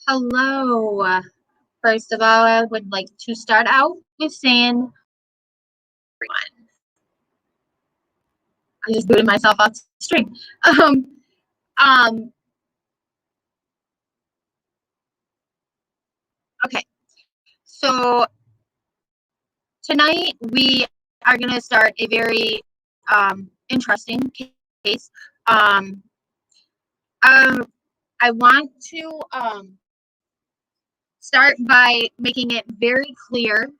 Hello. First of all, I would like to start out with saying everyone. I just booted myself off the stream. Um, okay. So tonight we are gonna start a very interesting case. Um, um, I want to start by making it very clear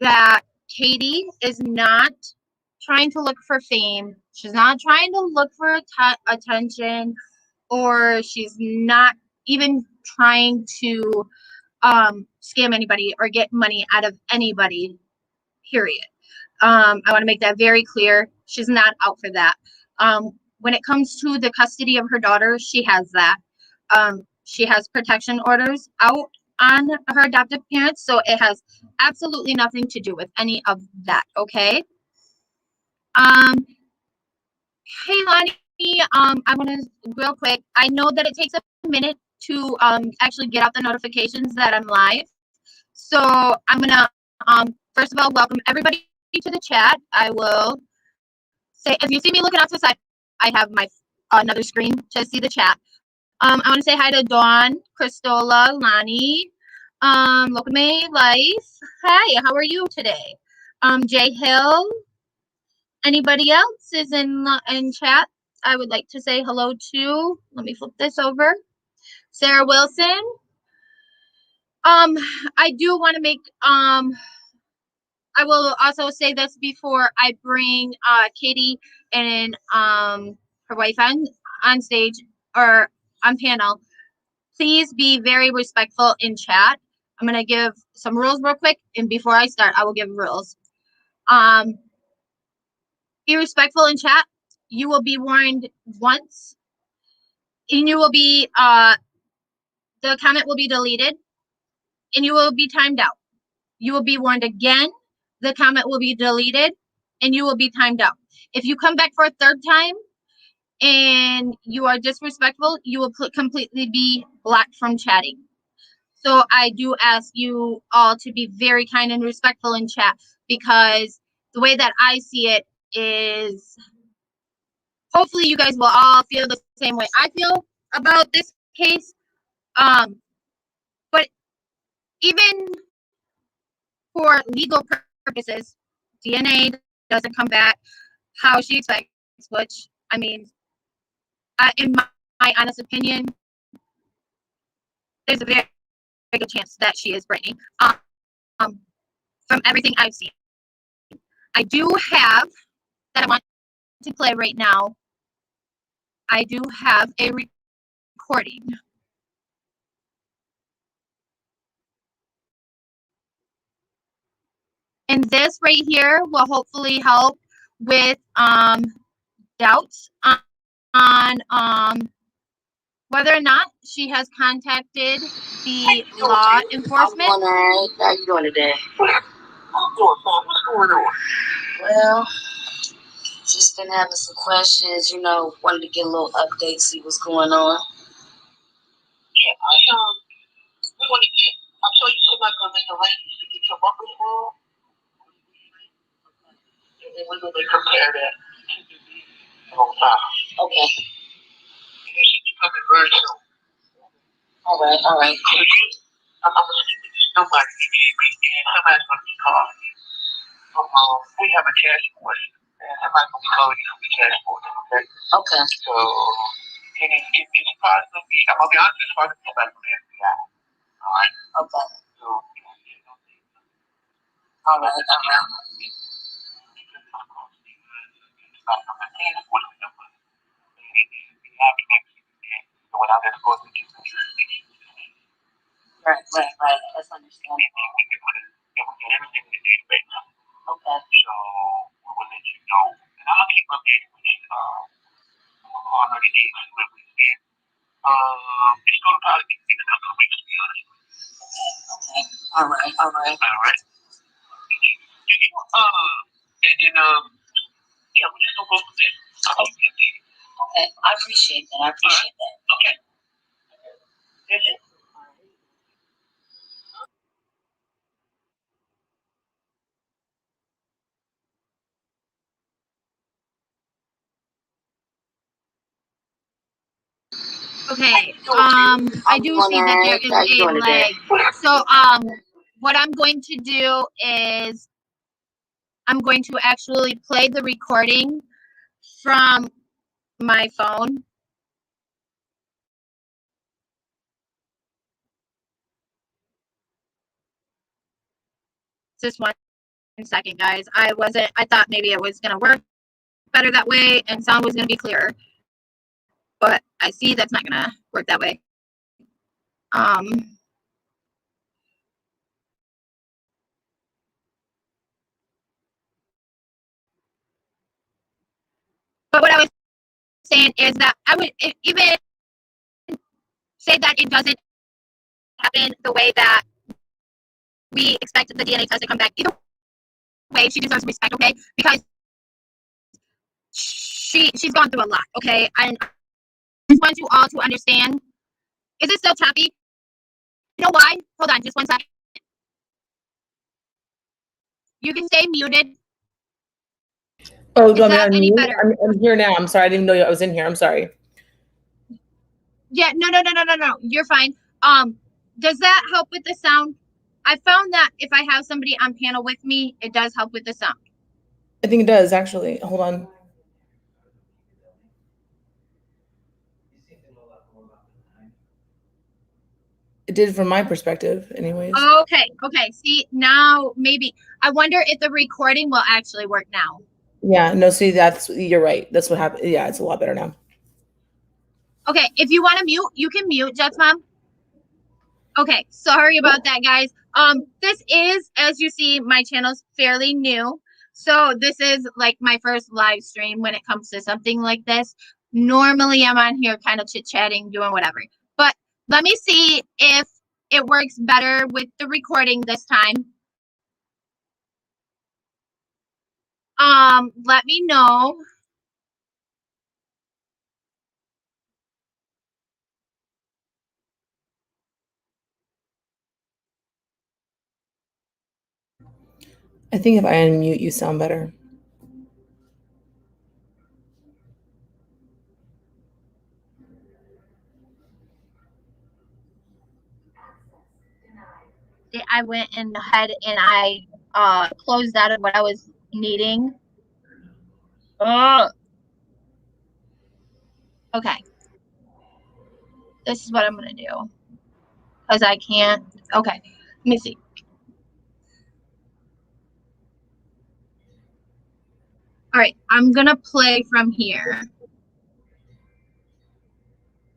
that Katie is not trying to look for fame. She's not trying to look for attention, or she's not even trying to scam anybody or get money out of anybody, period. I want to make that very clear. She's not out for that. When it comes to the custody of her daughter, she has that. She has protection orders out on her adoptive parents, so it has absolutely nothing to do with any of that, okay? Um, hey, Lonnie, I want to real quick. I know that it takes a minute to actually get out the notifications that I'm live. So I'm gonna first of all welcome everybody to the chat. I will say, if you see me looking off to the side, I have my another screen to see the chat. I want to say hi to Dawn, Christola, Lonnie, Lokame Life. Hi, how are you today? Jay Hill. Anybody else is in chat? I would like to say hello to. Let me flip this over. Sarah Wilson. I do want to make I will also say this before I bring Katie and her wife on stage or on panel. Please be very respectful in chat. I'm gonna give some rules real quick, and before I start, I will give rules. Be respectful in chat. You will be warned once, and you will be the comment will be deleted, and you will be timed out. You will be warned again. The comment will be deleted, and you will be timed out. If you come back for a third time and you are disrespectful, you will completely be blocked from chatting. So I do ask you all to be very kind and respectful in chat, because the way that I see it is, hopefully you guys will all feel the same way I feel about this case. But even for legal purposes, DNA doesn't come back how she expects, which, I mean, in my honest opinion, there's a very, very good chance that she is Brittnay. From everything I've seen, I do have that I want to play right now. I do have a recording. And this right here will hopefully help with doubts on whether or not she has contacted the law enforcement. I'm doing all right. How you doing today? I'm doing fine. What's going on? Well, just been having some questions, wanted to get a little update, see what's going on. Yeah, we want to get, I'm sure you somebody going to make arrangements to get your buckles roll. And then we're going to compare that on time. Okay. And it should be coming very soon. All right. I'm going to speak to somebody, and somebody's going to be calling you. We have a cash force, and somebody's going to be calling you from the cash force, okay? Okay. So, and it's possible, I'm going to be honest, it's possible somebody from the FBI. All right? Okay. So, all right. Right. That's understandable. We can put everything in the database. Okay. So we will let you know. And I'll keep updated with you on the dates that we see. It's going to probably be a couple of weeks, to be honest with you. Okay. All right. And then, yeah, we're just going to go from there. Okay. I appreciate that. Okay. That's it. Okay. I do see that there is a lag. So what I'm going to do is I'm going to actually play the recording from my phone. Just 1 second, guys. I thought maybe it was gonna work better that way and sound was gonna be clearer. But I see that's not gonna work that way. But what I was saying is that I would even say that it doesn't happen the way that we expect the DNA test to come back. Either way, she deserves respect, okay? Because she's gone through a lot, okay? And I just want you all to understand. Is it still choppy? You know why? Hold on, just 1 second. You can stay muted. Oh, do you want me to unmute? Any better? I'm here now. I'm sorry. I didn't know I was in here. I'm sorry. Yeah, no. You're fine. Does that help with the sound? I found that if I have somebody on panel with me, it does help with the sound. I think it does, actually. Hold on. It did from my perspective, anyways. Okay. See, now maybe. I wonder if the recording will actually work now. Yeah, no, see, you're right. That's what happened. Yeah, it's a lot better now. Okay, if you want to mute, you can mute, Jets Mom. Okay, sorry about that, guys. This is, as you see, my channel's fairly new. So this is like my first live stream when it comes to something like this. Normally I'm on here kind of chit-chatting, doing whatever. But let me see if it works better with the recording this time. Let me know. I think if I unmute, you sound better. I went ahead and I closed out of what I was needing. Okay. This is what I'm going to do. Because I can't. Okay. Let me see. All right. I'm going to play from here.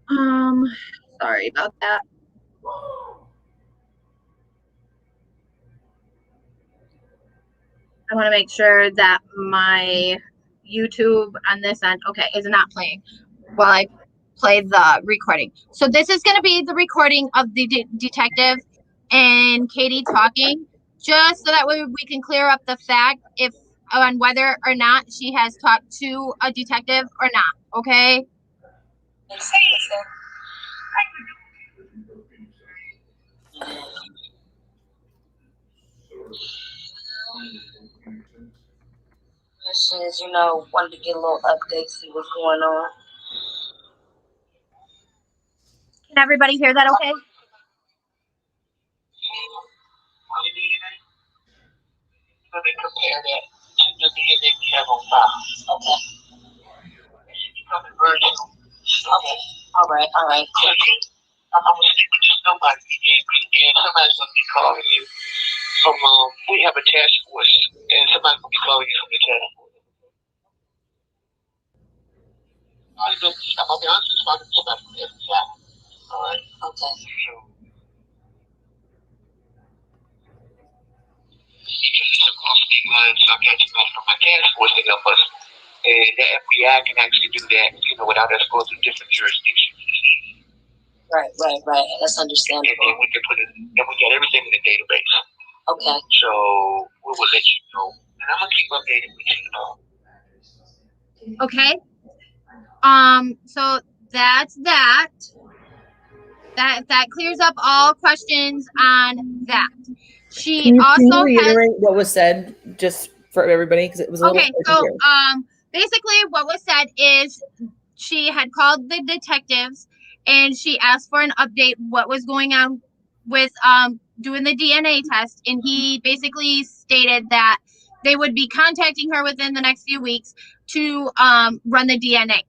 Sorry about that. I want to make sure that my YouTube on this end, okay, is not playing while I play the recording. So this is going to be the recording of the detective and Katie talking, just so that way we can clear up the fact on whether or not she has talked to a detective or not, okay? Questions, wanted to get a little update, see what's going on. Can everybody hear that okay? They compare that to the DNA we have on file. Okay. It should be coming very soon. Okay. All right. I'm gonna speak with just nobody, and somebody's gonna be calling you from. We have a task force, and somebody's gonna be calling you from the task force. I'm gonna be honest with you, somebody from the FBI. All right. Okay. So, because it's across state lines, so I got somebody from my task force to help us. And the FBI can actually do that, without us going through different jurisdictions. Right. That's understandable. And then we can put it, and we got everything in the database. Okay. So we will let you know, and I'm gonna keep updated with you. Okay. So that's that. That clears up all questions on that. Can you reiterate what was said just for everybody, because it was a little okay. So basically what was said is she had called the detectives and she asked for an update what was going on with doing the DNA test, and he basically stated that they would be contacting her within the next few weeks to run the DNA.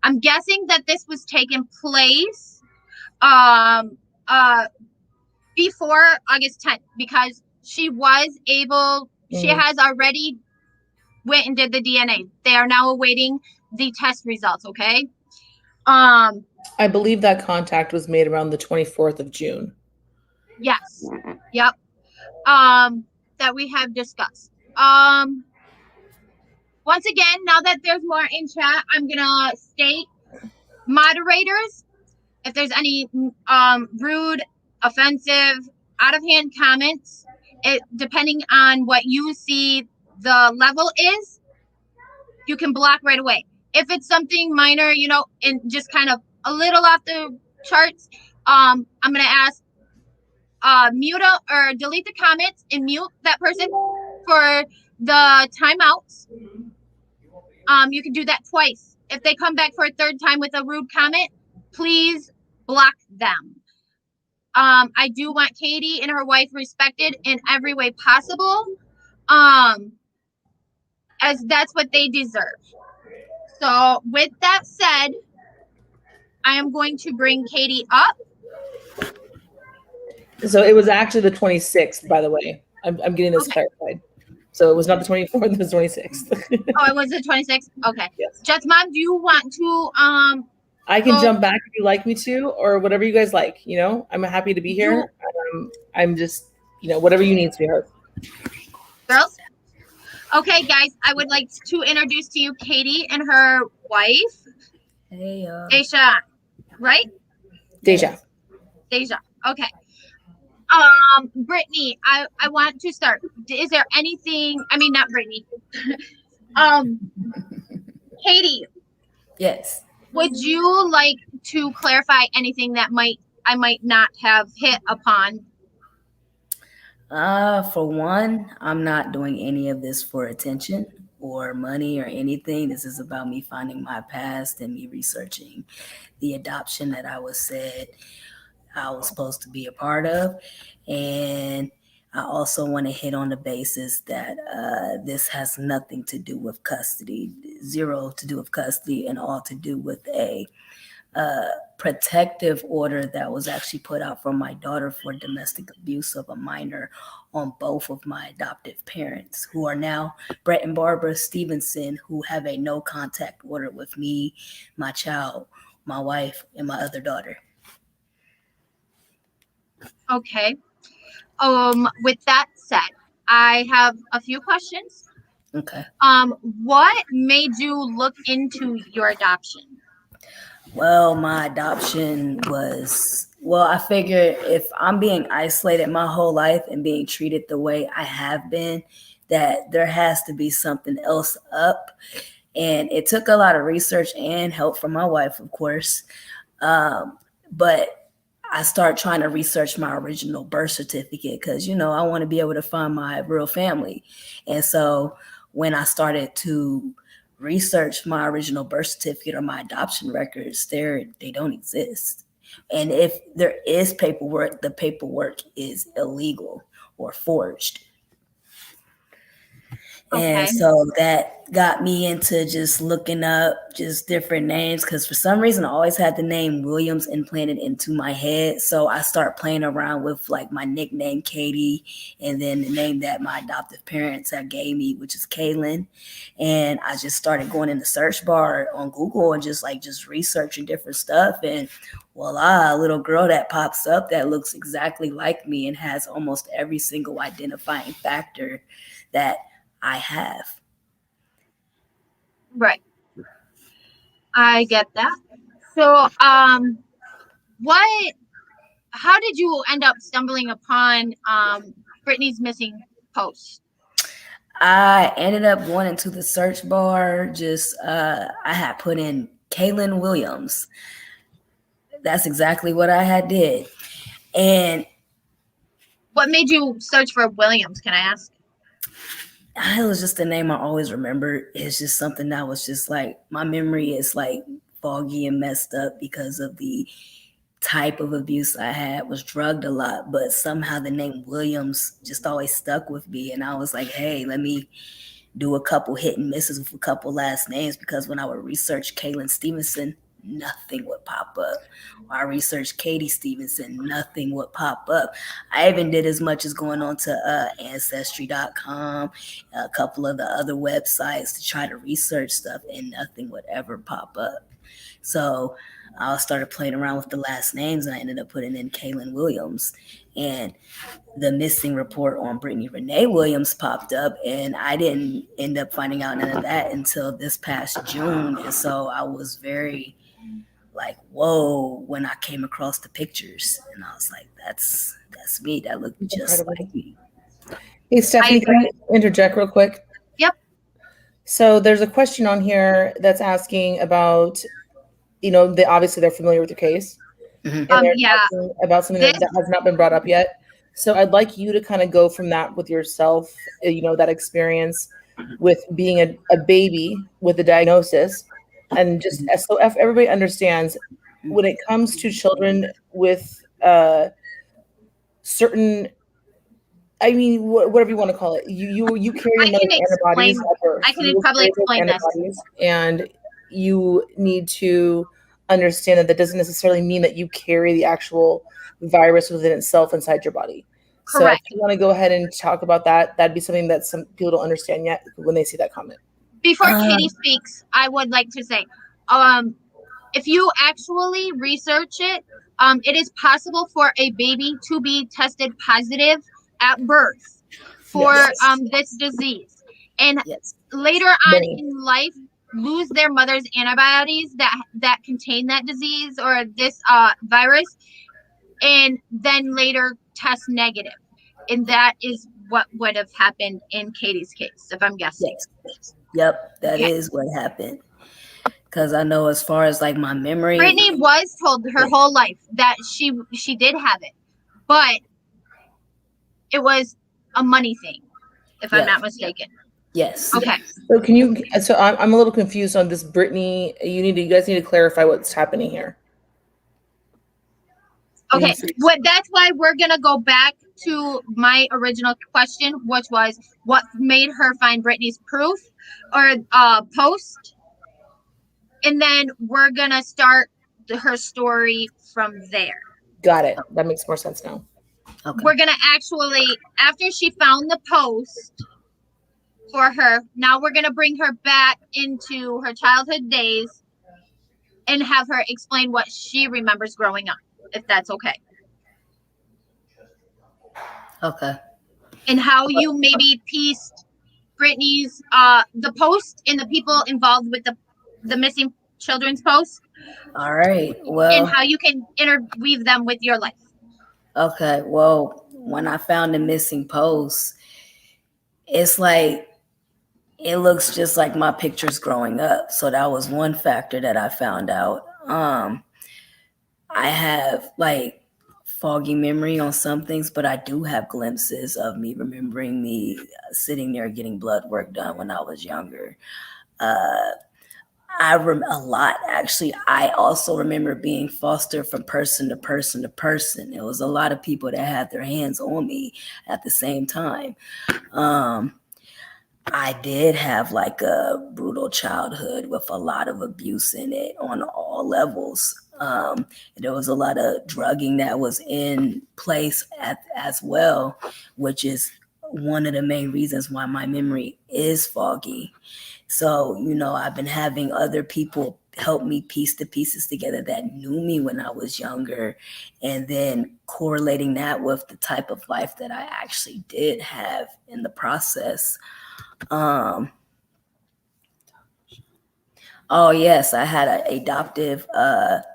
I'm guessing that this was taking place before August 10th, because she was able, she has already went and did the DNA. They are now awaiting the test results, okay? I believe that contact was made around the 24th of June. Yes. Yep. That we have discussed. Once again, now that there's more in chat, I'm gonna state, moderators, if there's any rude, offensive, out of hand comments, depending on what you see the level is, you can block right away. If it's something minor, you know, and just kind of a little off the charts, I'm gonna ask mute or delete the comments and mute that person for the timeouts. You can do that twice. If they come back for a third time with a rude comment, please block them. I do want Katie and her wife respected in every way possible, as that's what they deserve. So with that said, I am going to bring Katie up. So it was actually the 26th, by the way. I'm getting this clarified. So it was not the 24th, it was the 26th. Oh, it was the 26th? Okay. Yes. Jets Mom, do you want to I can jump back if you like me to, or whatever you guys like, you know? I'm happy to be here. I'm just, you know, whatever you need, sweetheart. Girls? Okay, guys, I would like to introduce to you Katie and her wife. Hey, Deja, right? Deja. Okay. Brittnay, I want to start. Is there anything, I mean, not Brittnay. Katie. Yes. Would you like to clarify anything that I might not have hit upon? For one, I'm not doing any of this for attention or money or anything. This is about me finding my past and me researching the adoption that I was said I was supposed to be a part of. And I also want to hit on the basis that this has nothing to do with custody, zero to do with custody, and all to do with a protective order that was actually put out for my daughter for domestic abuse of a minor on both of my adoptive parents, who are now Brett and Barbara Stevenson, who have a no contact order with me, my child, my wife, and my other daughter. Okay. With that said, I have a few questions. Okay. What made you look into your adoption? Well, my adoption was, I figured if I'm being isolated my whole life and being treated the way I have been, that there has to be something else up. And it took a lot of research and help from my wife, of course. But I started trying to research my original birth certificate because, you know, I want to be able to find my real family. And so when I started to research my original birth certificate or my adoption records, they don't exist. And if there is paperwork, the paperwork is illegal or forged. Okay. And so that got me into just looking up just different names, because for some reason I always had the name Williams implanted into my head. So I start playing around with like my nickname Katie, and then the name that my adoptive parents have gave me, which is Kaylin. And I just started going in the search bar on Google and just researching different stuff. And voila, a little girl that pops up that looks exactly like me and has almost every single identifying factor that I have. Right. I get that. So, how did you end up stumbling upon Brittnay's missing post? I ended up going into the search bar. I had put in Kaylin Williams. That's exactly what I had did. And what made you search for Williams, can I ask? It was just a name I always remembered. It's just something that was just like, my memory is like foggy and messed up because of the type of abuse I had, was drugged a lot, but somehow the name Williams just always stuck with me. And I was like, hey, let me do a couple hit and misses with a couple last names, because when I would research Kaylin Stevenson, nothing would pop up. Or I researched Katie Stevenson, nothing would pop up. I even did as much as going on to Ancestry.com, a couple of the other websites to try to research stuff, and nothing would ever pop up. So I started playing around with the last names, and I ended up putting in Kaylin Williams. And the missing report on Brittnay Renee Williams popped up, and I didn't end up finding out none of that until this past June. And so I was very like, whoa, when I came across the pictures, and I was like, that's me. That looked just like me. Hey, Stephanie, can I interject real quick? Yep. So there's a question on here that's asking about, obviously they're familiar with your case. Mhm. And they're Yeah. talking about something that has not been brought up yet. So I'd like you to kind of go from that with yourself, that experience with being a baby with a diagnosis. And just so everybody understands, when it comes to children with certain, whatever you want to call it, you carry your mother's antibodies at birth. I can probably explain this. And you need to understand that doesn't necessarily mean that you carry the actual virus within itself inside your body. Correct. So if you want to go ahead and talk about that, that'd be something that some people don't understand yet when they see that comment. Before Katie speaks, I would like to say, if you actually research it, it is possible for a baby to be tested positive at birth for this disease, and later on in life lose their mother's antibodies that contain that disease or this virus, and then later test negative. And that is what would have happened in Katie's case, if I'm guessing. Yep, that is what happened. Because I know, as far as like my memory, Brittnay was told her whole life that she did have it, but it was a money thing, if I'm not mistaken. Yes. Okay. So can you? So I'm a little confused on this, Brittnay. You guys need to clarify what's happening here. Okay. That's why we're gonna go back to my original question, which was what made her find Brittnay's proof or post, and then we're gonna start her story from there. Got it. That makes more sense now. Okay. We're gonna actually, after she found the post for her, now we're gonna bring her back into her childhood days and have her explain what she remembers growing up, if that's okay. Okay. And how you maybe pieced Brittnay's the post and the people involved with the missing children's post. All right. Well, and how you can interweave them with your life. Okay. Well, when I found the missing post, it's like it looks just like my pictures growing up. So that was one factor that I found out. I have like foggy memory on some things, but I do have glimpses of me remembering me sitting there getting blood work done when I was younger. A lot, actually. I also remember being fostered from person to person to person. It was a lot of people that had their hands on me at the same time. I did have like a brutal childhood with a lot of abuse in it on all levels. There was a lot of drugging that was in place as well, which is one of the main reasons why my memory is foggy. So, I've been having other people help me piece the pieces together that knew me when I was younger, and then correlating that with the type of life that I actually did have in the process. Oh yes, I had an adoptive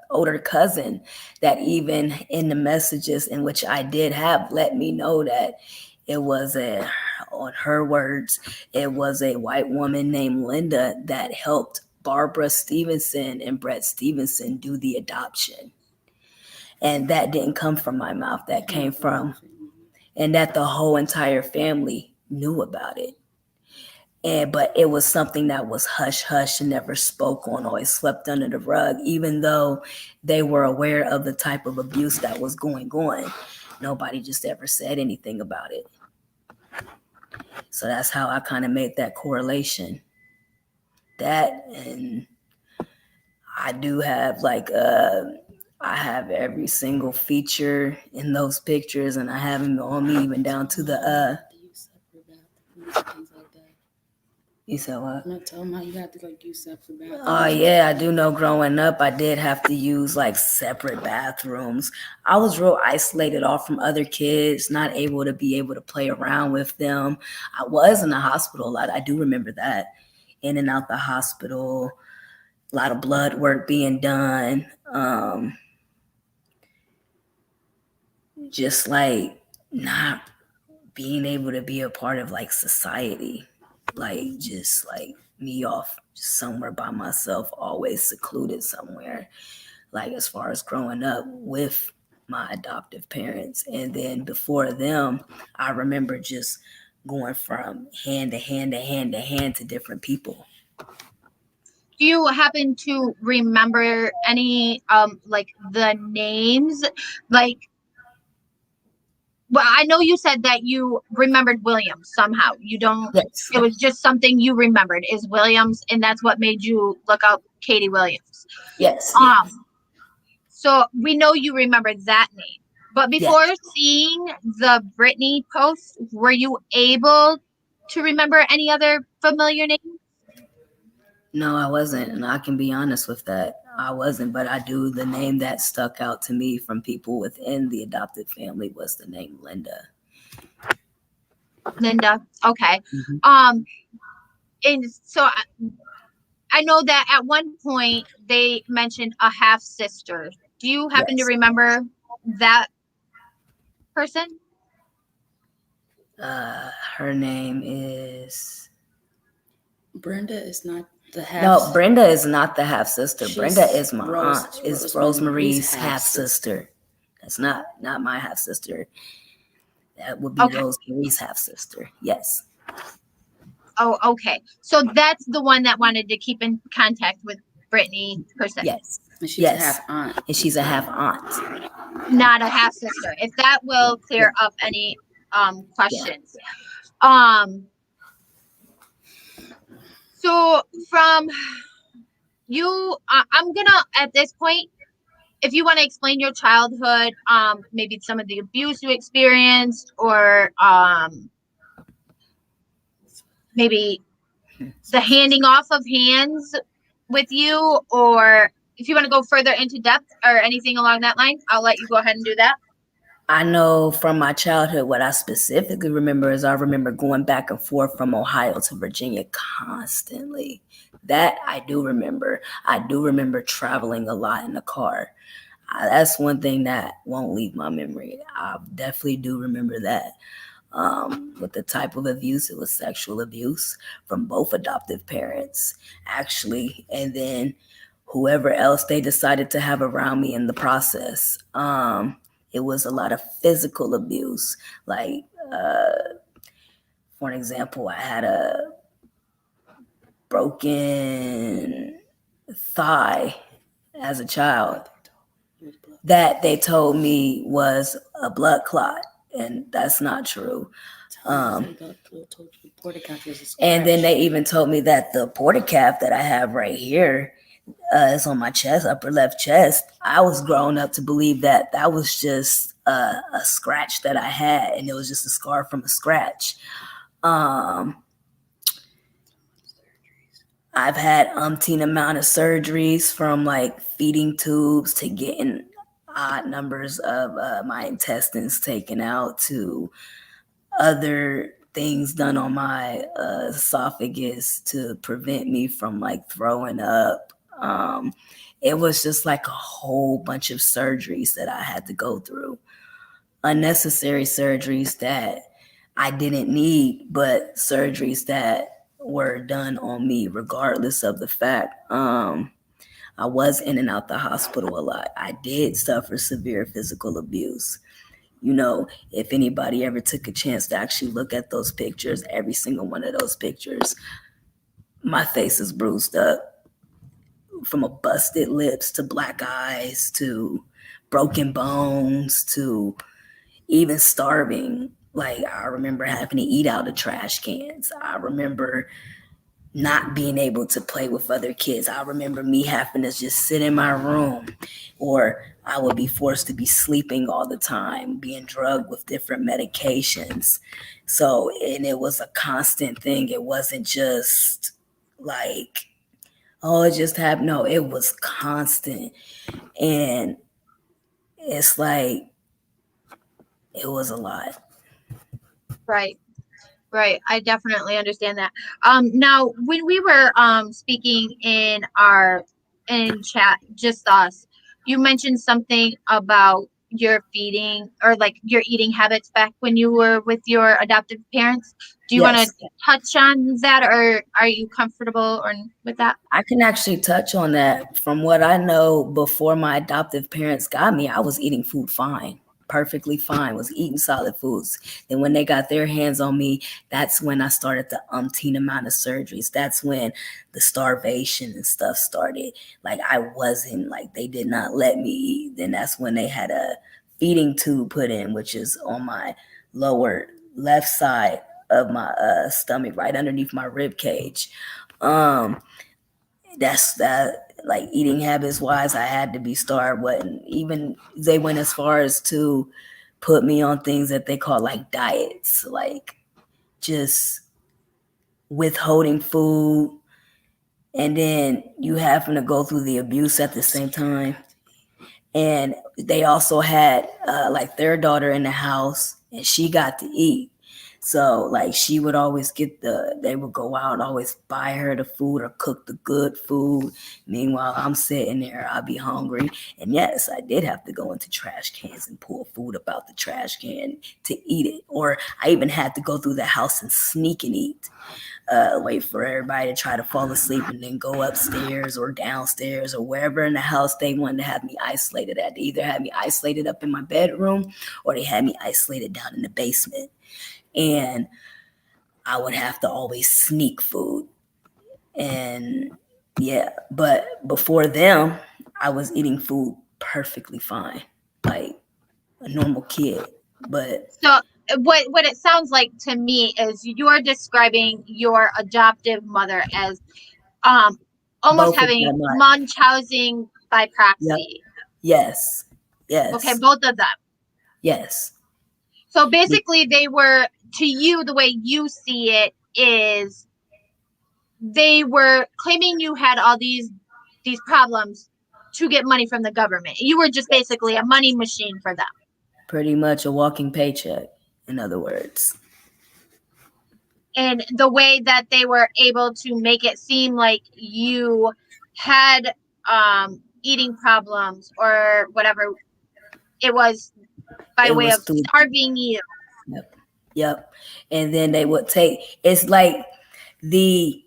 older cousin that even in the messages in which I did have let me know that it was on her words, it was a white woman named Linda that helped Barbara Stevenson and Brett Stevenson do the adoption. And that didn't come from my mouth, that came from, and that the whole entire family knew about it. But it was something that was hush hush and never spoke on, always swept under the rug, even though they were aware of the type of abuse that was going on. Nobody just ever said anything about it. So that's how I kind of made that correlation. That, and I do have I have every single feature in those pictures, and I have them on me even down to the You said what? I'm not telling you have to use separate bathrooms. Oh yeah, I do know growing up I did have to use separate bathrooms. I was real isolated off from other kids, not able to play around with them. I was in the hospital a lot. I do remember that. In and out the hospital, a lot of blood work being done. Just not being able to be a part of society. Me off just somewhere by myself, always secluded somewhere, as far as growing up with my adoptive parents. And then before them, I remember just going from hand to hand to hand to hand to different people. Do you happen to remember any the names? Well, I know you said that you remembered Williams somehow. You don't. Yes. It was just something you remembered is Williams, and that's what made you look up Katie Williams. Yes. So we know you remembered that name, but before seeing the Brittnay post, were you able to remember any other familiar names? No, I wasn't, and I can be honest with that. I wasn't, but I do. The name that stuck out to me from people within the adopted family was the name Linda. Linda, okay. Mm-hmm. And so I know that at one point they mentioned a half sister. Do you happen to remember that person? Her name is Brenda. Is not the half. No, Brenda is not the half sister. Brenda is my aunt. Is Rosemarie's half sister. That's not my half sister. That would be Rosemarie's half sister. Yes. Oh, okay. So that's the one that wanted to keep in contact with Brittnay herself. Yes. And she's a half aunt. And she's a half aunt. Not a half sister. If that will clear up any questions. Yeah. So from you, I'm gonna at this point, if you want to explain your childhood, maybe some of the abuse you experienced, or maybe the handing off of hands with you, or if you want to go further into depth or anything along that line, I'll let you go ahead and do that. I know from my childhood, what I specifically remember is I remember going back and forth from Ohio to Virginia constantly. That I do remember. I do remember traveling a lot in the car. That's one thing that won't leave my memory. I definitely do remember that. With the type of abuse, it was sexual abuse from both adoptive parents, actually. And then whoever else they decided to have around me in the process. It was a lot of physical abuse. For an example, I had a broken thigh as a child that they told me was a blood clot, and that's not true. And then they even told me that the portacaf that I have right here is on my chest, upper left chest. I was growing up to believe that that was just a scratch that I had, and it was just a scar from a scratch. I've had umpteen amount of surgeries, from feeding tubes to getting odd numbers of my intestines taken out, to other things done on my esophagus to prevent me from throwing up. It was just a whole bunch of surgeries that I had to go through. Unnecessary surgeries that I didn't need, but surgeries that were done on me regardless of the fact. I was in and out the hospital a lot. I did suffer severe physical abuse. if anybody ever took a chance to actually look at those pictures, every single one of those pictures, my face is bruised up, from a busted lips to black eyes to broken bones to even starving. Like, I remember having to eat out of trash cans. I remember not being able to play with other kids. I remember me having to just sit in my room, or I would be forced to be sleeping all the time, being drugged with different medications. So, and it was a constant thing. It wasn't just like, oh, it just happened. No, it was constant. And it's like, it was a lot. Right. Right. I definitely understand that. Now when we were speaking in chat, just us, you mentioned something about your feeding or like your eating habits back when you were with your adoptive parents. Do you want Yes. to touch on that, or are you comfortable or with that? I can actually touch on that. From what I know, before my adoptive parents got me, I was eating food fine, perfectly fine, was eating solid foods. And when they got their hands on me, that's when I started the umpteen amount of surgeries. That's when the starvation and stuff started. Like, I wasn't, like, they did not let me eat. Then that's when they had a feeding tube put in, which is on my lower left side of my stomach, right underneath my rib cage. That's that. Like, eating habits wise, I had to be starved. Wasn't even, they went as far as to put me on things that they call like diets, like just withholding food, and then you having to go through the abuse at the same time. And they also had like their daughter in the house, and she got to eat. So, like, she would always they would go out and always buy her the food or cook the good food. Meanwhile, I'm sitting there, I'll be hungry. And yes, I did have to go into trash cans and pull food about the trash can to eat it. Or I even had to go through the house and sneak and eat. Wait for everybody to try to fall asleep and then go upstairs or downstairs or wherever in the house they wanted to have me isolated at. They either had me isolated up in my bedroom or they had me isolated down in the basement. And I would have to always sneak food. And yeah, but before them, I was eating food perfectly fine, like a normal kid. But So what it sounds like to me is you're describing your adoptive mother as almost having Munchausen by proxy. Yep. Yes. Okay, both of them. Yes. So basically they were, to you, the way you see it is they were claiming you had all these problems to get money from the government. You were just basically a money machine for them. Pretty much a walking paycheck, in other words. And the way that they were able to make it seem like you had eating problems or whatever, it was by way of starving you. Yep. And then they would it's like they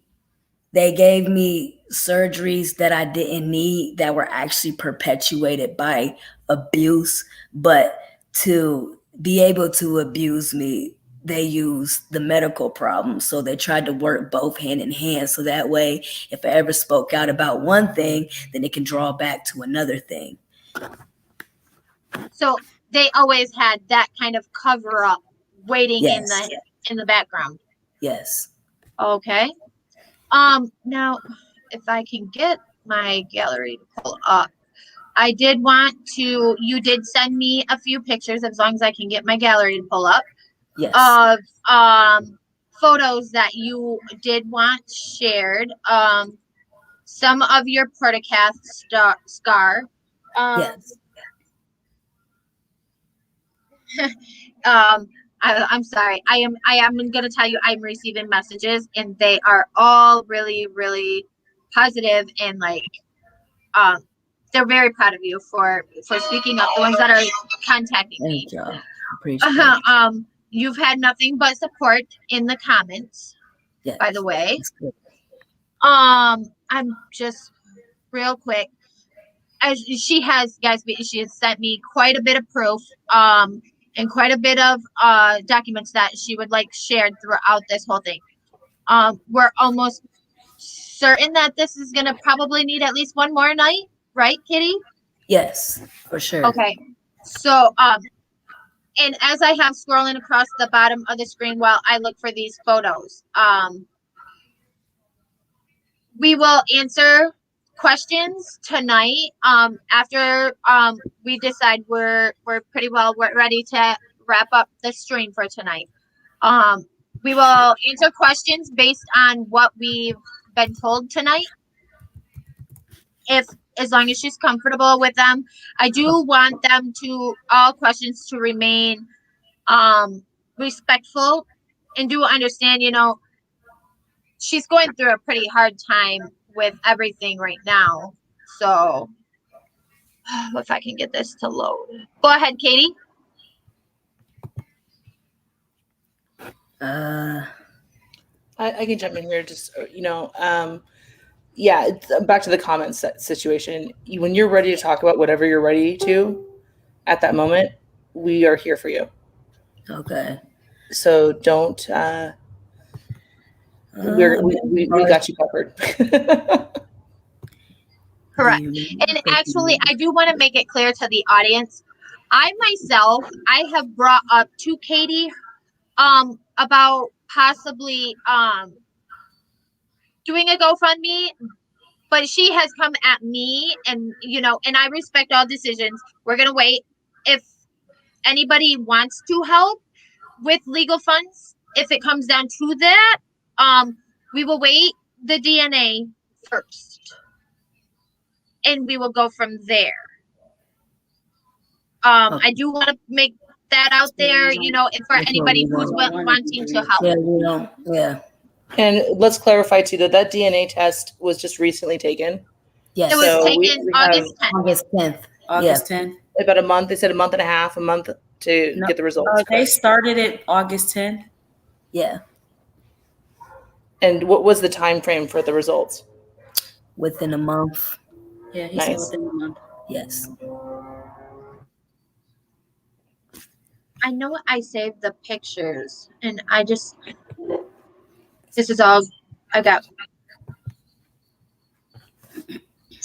gave me surgeries that I didn't need that were actually perpetuated by abuse. But to be able to abuse me, they used the medical problem. So they tried to work both hand in hand. So that way, if I ever spoke out about one thing, then it can draw back to another thing. So they always had that kind of cover up waiting in the background. Yes. Okay. Now, if I can get my gallery to pull up, I did want to. You did send me a few pictures, as long as I can get my gallery to pull up. Yes. Of photos that you did want shared. Some of your portacast scar. Yes. I'm sorry. I am going to tell you I'm receiving messages and they are all really, really positive and like they're very proud of you for speaking up. The ones that are contacting me. Thank you. Appreciate it. You've had nothing but support in the comments. Yes. By the way. That's good. I'm just real quick. As she has sent me quite a bit of proof. And and quite a bit of documents that she would like shared throughout this whole thing. We're almost certain that this is gonna probably need at least one more night, right, Kitty? Yes, for sure. Okay. So and as I have scrolling across the bottom of the screen while I look for these photos, we will answer questions tonight after we decide we're pretty well ready to wrap up the stream for tonight. We will answer questions based on what we've been told tonight, if as long as she's comfortable with them. I do want them to all questions to remain respectful, and do understand, you know, she's going through a pretty hard time with everything right now. So if I can get this to load. Go ahead, Katie. I can jump in here. Just yeah, it's back to the comments situation. When you're ready to talk about whatever you're ready to at that moment, we are here for you. Okay. So don't. We got you covered. Correct. And actually, I do want to make it clear to the audience. I have brought up to Katie about possibly doing a GoFundMe, but she has come at me, and you know, and I respect all decisions. We're gonna wait. If anybody wants to help with legal funds, if it comes down to that, we will wait the DNA first, and we will go from there. I do want to make that out there, you know, for anybody who's wanting to help. Yeah. And let's clarify too that DNA test was just recently taken. Yes. It was taken August 10th. August 10th. About a month. They said a month and a half, a month to get the results. They started it August 10th. Yeah. And what was the time frame for the results? Within a month. Yeah, he said within a month. Yes. I know I saved the pictures, and this is all I got.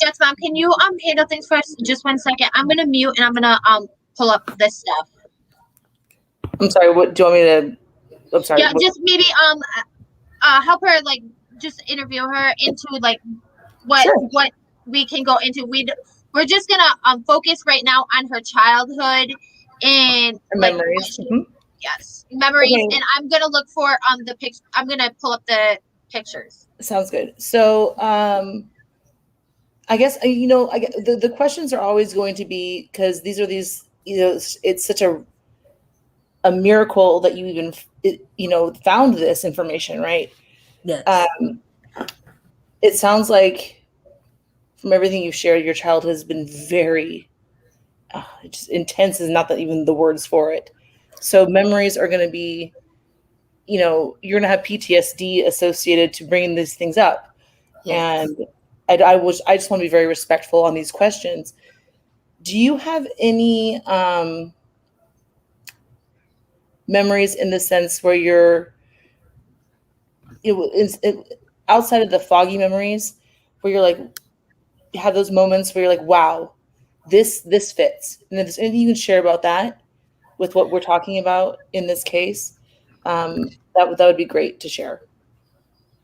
Jets Mom, can you handle things for us? Just 1 second. I'm gonna mute and I'm gonna pull up this stuff. I'm sorry. What do you want me to? I'm sorry. Yeah, just maybe help her, like, just interview her into like what we can go into. We're just gonna focus right now on her childhood and like, memories. Yes, memories. Okay. And I'm gonna look for the picture. I'm gonna pull up the pictures. Sounds good. So I guess the questions are always going to be, because these it's such a miracle that you even found this information, right? Yes. It sounds like from everything you've shared, your childhood has been very just intense is not even the words for it. So memories are going to be, you're going to have PTSD associated to bringing these things up. Yes. And I just want to be very respectful on these questions. Do you have any memories in the sense where you're outside of the foggy memories, where you're like, you have those moments where you're like, wow, this fits? And if there's anything you can share about that with what we're talking about in this case, that would be great to share.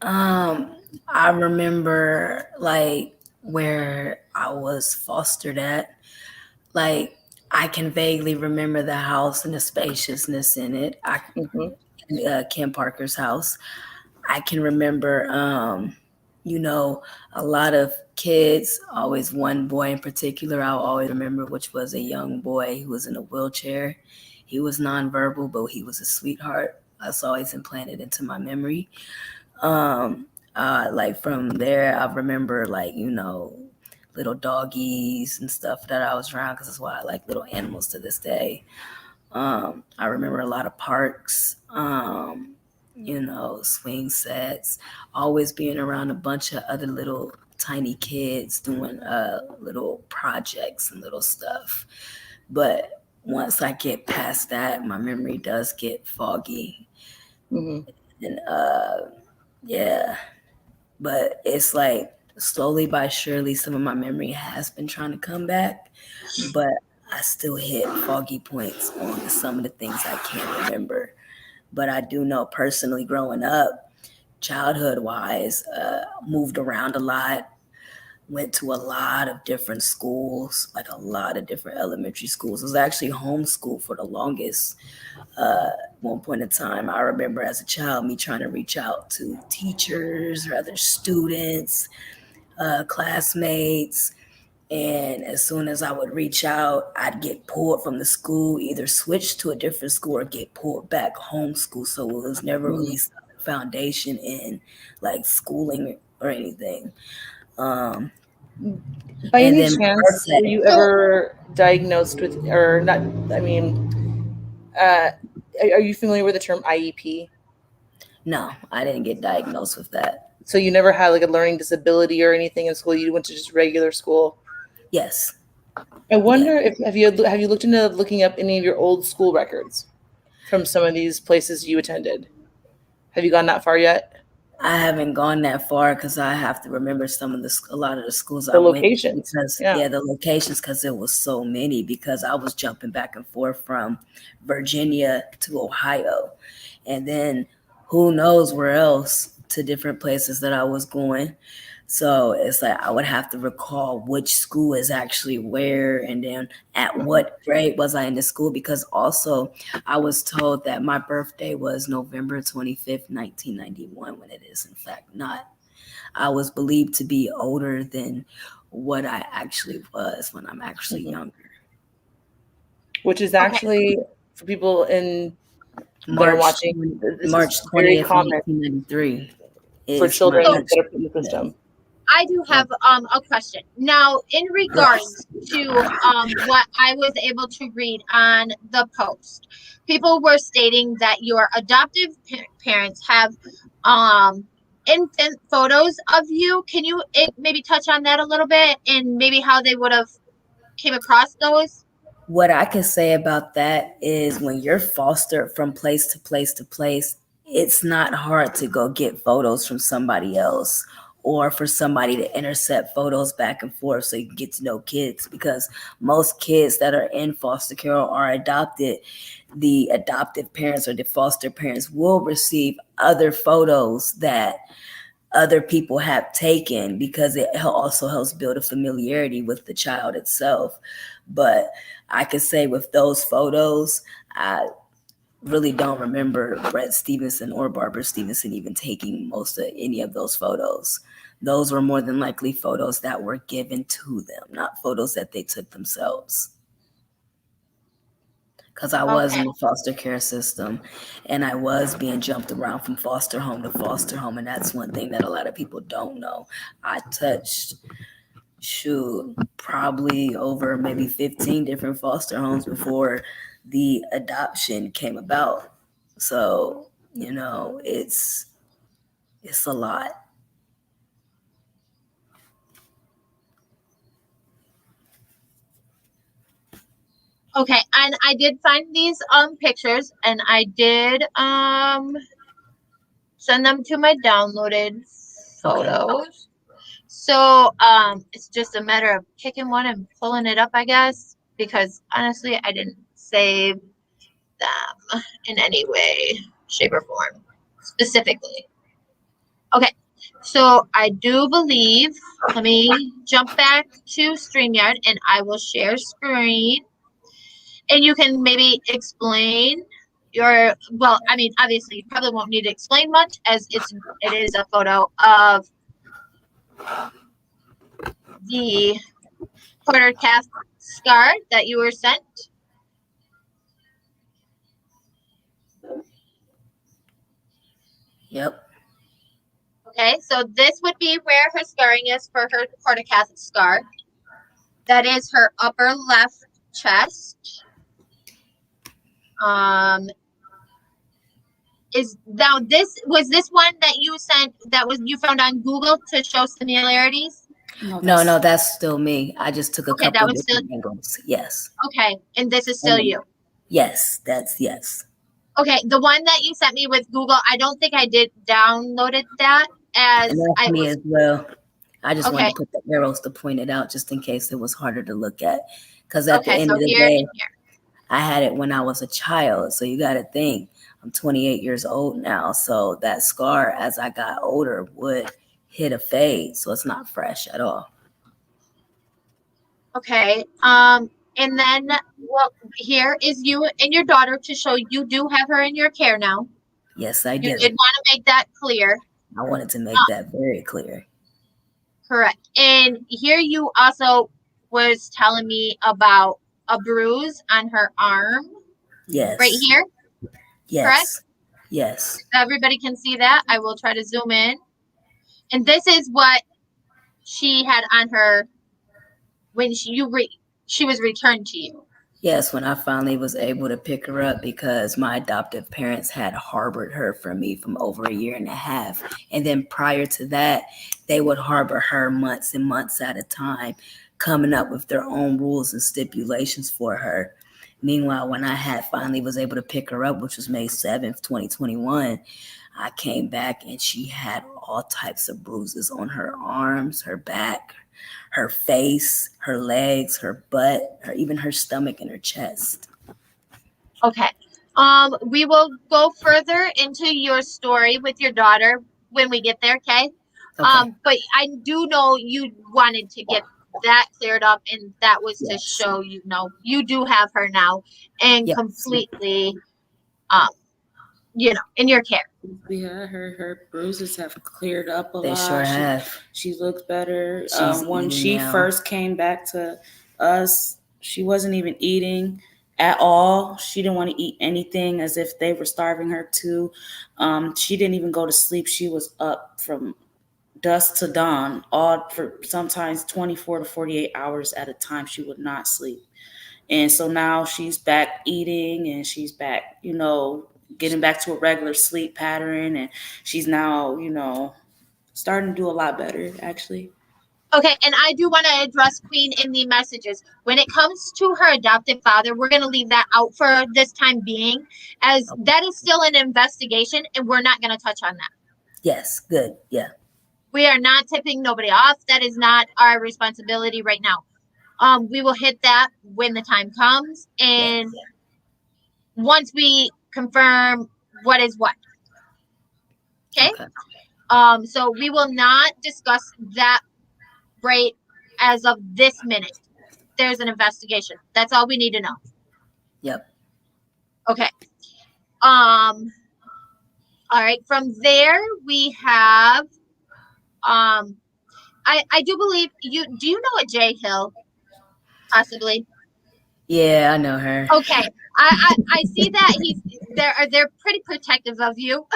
I remember like where I was fostered at. Like, I can vaguely remember the house and the spaciousness in it. Kim Parker's house. I can remember, a lot of kids, always one boy in particular I'll always remember, which was a young boy who was in a wheelchair. He was nonverbal, but he was a sweetheart. That's always implanted into my memory. Like from there, I remember little doggies and stuff that I was around, because that's why I like little animals to this day. I remember a lot of parks, swing sets, always being around a bunch of other little tiny kids doing little projects and little stuff. But once I get past that, my memory does get foggy. Mm-hmm. And yeah, but it's like slowly by surely some of my memory has been trying to come back, but I still hit foggy points on some of the things I can't remember. But I do know personally growing up, childhood wise, moved around a lot, went to a lot of different schools, like a lot of different elementary schools. I was actually homeschooled for the longest. One point in time, I remember as a child, me trying to reach out to teachers or other students, classmates. And as soon as I would reach out, I'd get pulled from the school, either switch to a different school or get pulled back homeschool. So it was never really a foundation in like schooling or anything. By And any then chance, were you ever diagnosed with, or not? I mean, are you familiar with the term IEP? no, I didn't get diagnosed with that. So you never had like a learning disability or anything in school? You went to just regular school? Yes. I wonder if have you looked into looking up any of your old school records from some of these places you attended? Have you gone that far yet? I haven't gone that far because I have to remember a lot of the schools The I went to locations. because the locations, because there was so many, because I was jumping back and forth from Virginia to Ohio, and then who knows where else to different places that I was going. So it's like I would have to recall which school is actually where, and then at what grade was I in the school, because also I was told that my birthday was November 25th, 1991, when it is in fact not. I was believed to be older than what I actually was when I'm actually younger. Which is actually, for people in March watching, March 20th, 1993. For children that are put in the system. Yeah. I do have a question. Now, in regards to what I was able to read on the post, people were stating that your adoptive parents have infant photos of you. Can you maybe touch on that a little bit and maybe how they would have came across those? What I can say about that is when you're fostered from place to place to place, it's not hard to go get photos from somebody else, or for somebody to intercept photos back and forth so you can get to know kids, because most kids that are in foster care or are adopted, the adoptive parents or the foster parents will receive other photos that other people have taken, because it also helps build a familiarity with the child itself. But I could say with those photos, I really don't remember Brett Stevenson or Barbara Stevenson even taking most of any of those photos. Those were more than likely photos that were given to them, not photos that they took themselves. Because I was in the foster care system, and I was being jumped around from foster home to foster home. And that's one thing that a lot of people don't know. I touched, probably over maybe 15 different foster homes before the adoption came about. So, it's a lot. Okay, and I did find these pictures, and I did send them to my downloaded photos. Okay. So it's just a matter of picking one and pulling it up, I guess, because honestly I didn't save them in any way, shape, or form specifically. Okay, so I do believe, let me jump back to StreamYard and I will share screen. And you can maybe explain obviously you probably won't need to explain much, as it is a photo of the quarter calf scar that you were sent. Yep. Okay, so this would be where her scarring is for her quarter calf scar. That is her upper left chest. Was this one that you sent, that was you found on Google to show similarities? No, that's still me. I just took a Okay, couple that was different angles. Yes. Okay, and this is still you. Yes, that's yes. Okay, the one that you sent me with Google, I don't think I did downloaded that as And that's me as well. I just wanted Okay. to put the arrows to point it out just in case it was harder to look at. Because at the Okay, end so of the here day, and here. I had it when I was a child. So you got to think, I'm 28 years old now. So that scar as I got older would hit a fade. So it's not fresh at all. Okay. And then well, here is you and your daughter to show you do have her in your care now. Yes, I You do. did want to make that clear. I wanted to make that very clear. Correct. And here you also was telling me about a bruise on her arm. Yes. Right here. Yes. Correct? Yes. Everybody can see that. I will try to zoom in. And this is what she had on her when she was returned to you. Yes, when I finally was able to pick her up because my adoptive parents had harbored her from me from over a year and a half. And then prior to that, they would harbor her months and months at a time, coming up with their own rules and stipulations for her. Meanwhile, when I had finally was able to pick her up, which was May 7th, 2021, I came back and she had all types of bruises on her arms, her back, her face, her legs, her butt, even her stomach and her chest. Okay. We will go further into your story with your daughter when we get there, okay? But I do know you wanted to get that cleared up, and that was to show you do have her now and completely in your care. Yeah, her bruises have cleared up a lot. They sure have. She looks better. She's when she now. first came back to us, she wasn't even eating at all. She didn't want to eat anything, as if they were starving her too. She didn't even go to sleep. She was up from dusk to dawn, all for sometimes 24 to 48 hours at a time. She would not sleep. And so now she's back eating, and she's back, getting back to a regular sleep pattern, and she's now, starting to do a lot better, actually. Okay, and I do want to address Queen in the messages. When it comes to her adoptive father, we're going to leave that out for this time being, as that is still an investigation, and we're not going to touch on that. Yes, good, yeah. We are not tipping nobody off. That is not our responsibility right now. We will hit that when the time comes, and once we confirm what is what. Okay? So we will not discuss that right as of this minute. There's an investigation. That's all we need to know. Yep. Okay. All right. From there, we have. I do believe you. Do you know a Jay Hill? Possibly. Yeah, I know her. Okay. I see that they're pretty protective of you.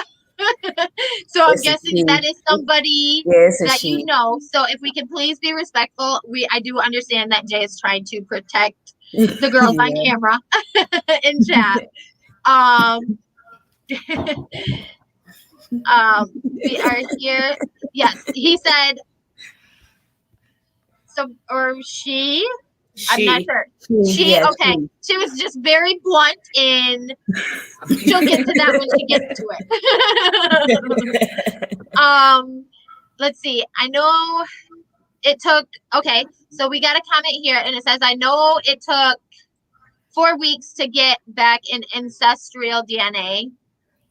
So I'm guessing that is somebody that you know. So if we can please be respectful, I do understand that Jay is trying to protect the girls on camera in chat. We are here. Yes, he said. So or she. I'm not sure. She was just very blunt, and she'll get to that when she gets to it. Let's see. I know it took. Okay, so we got a comment here, and it says, "I know it took 4 weeks to get back an ancestral DNA."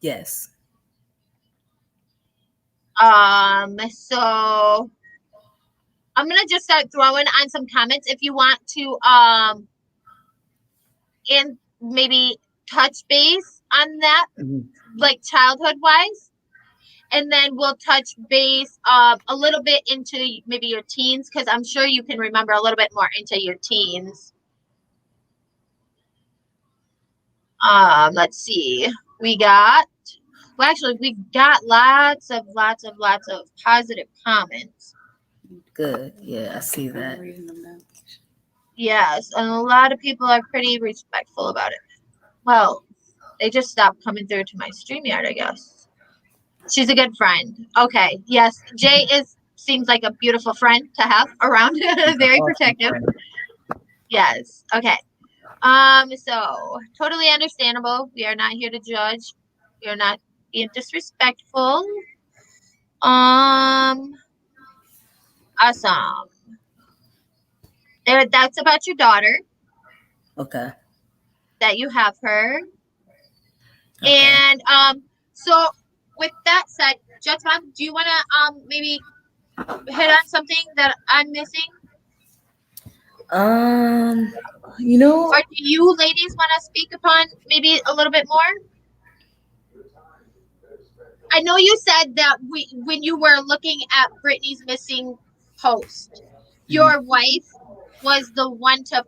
Yes. So I'm gonna just start throwing on some comments if you want to and maybe touch base on that, like childhood wise, and then we'll touch base a little bit into maybe your teens, because I'm sure you can remember a little bit more into your teens. Let's see. We got lots of positive comments. Good. Yeah, I see that. Yes, and a lot of people are pretty respectful about it. Well, they just stopped coming through to my StreamYard, I guess. She's a good friend. Okay, yes, Jay is seems like a beautiful friend to have around. Very protective. Yes. Okay. So totally understandable. We are not here to judge. We are not being disrespectful. Awesome. There, that's about your daughter. Okay. That you have her. Okay. And so with that said, Jets Mom, do you wanna maybe hit on something that I'm missing? You know, Or do you ladies want to speak upon maybe a little bit more? I know you said that when you were looking at Brittnay's missing post, your wife was the one to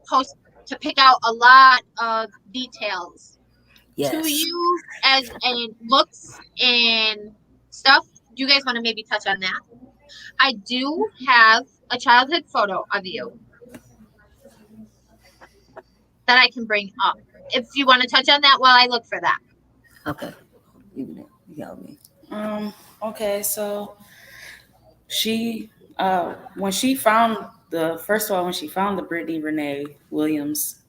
pick out a lot of details. Yes. To you as in looks and stuff. Do you guys want to maybe touch on that? I do have a childhood photo of you that I can bring up. If you want to touch on that while I look for that. Okay. You got me. Okay, so she when she found the Brittnay Renee Williams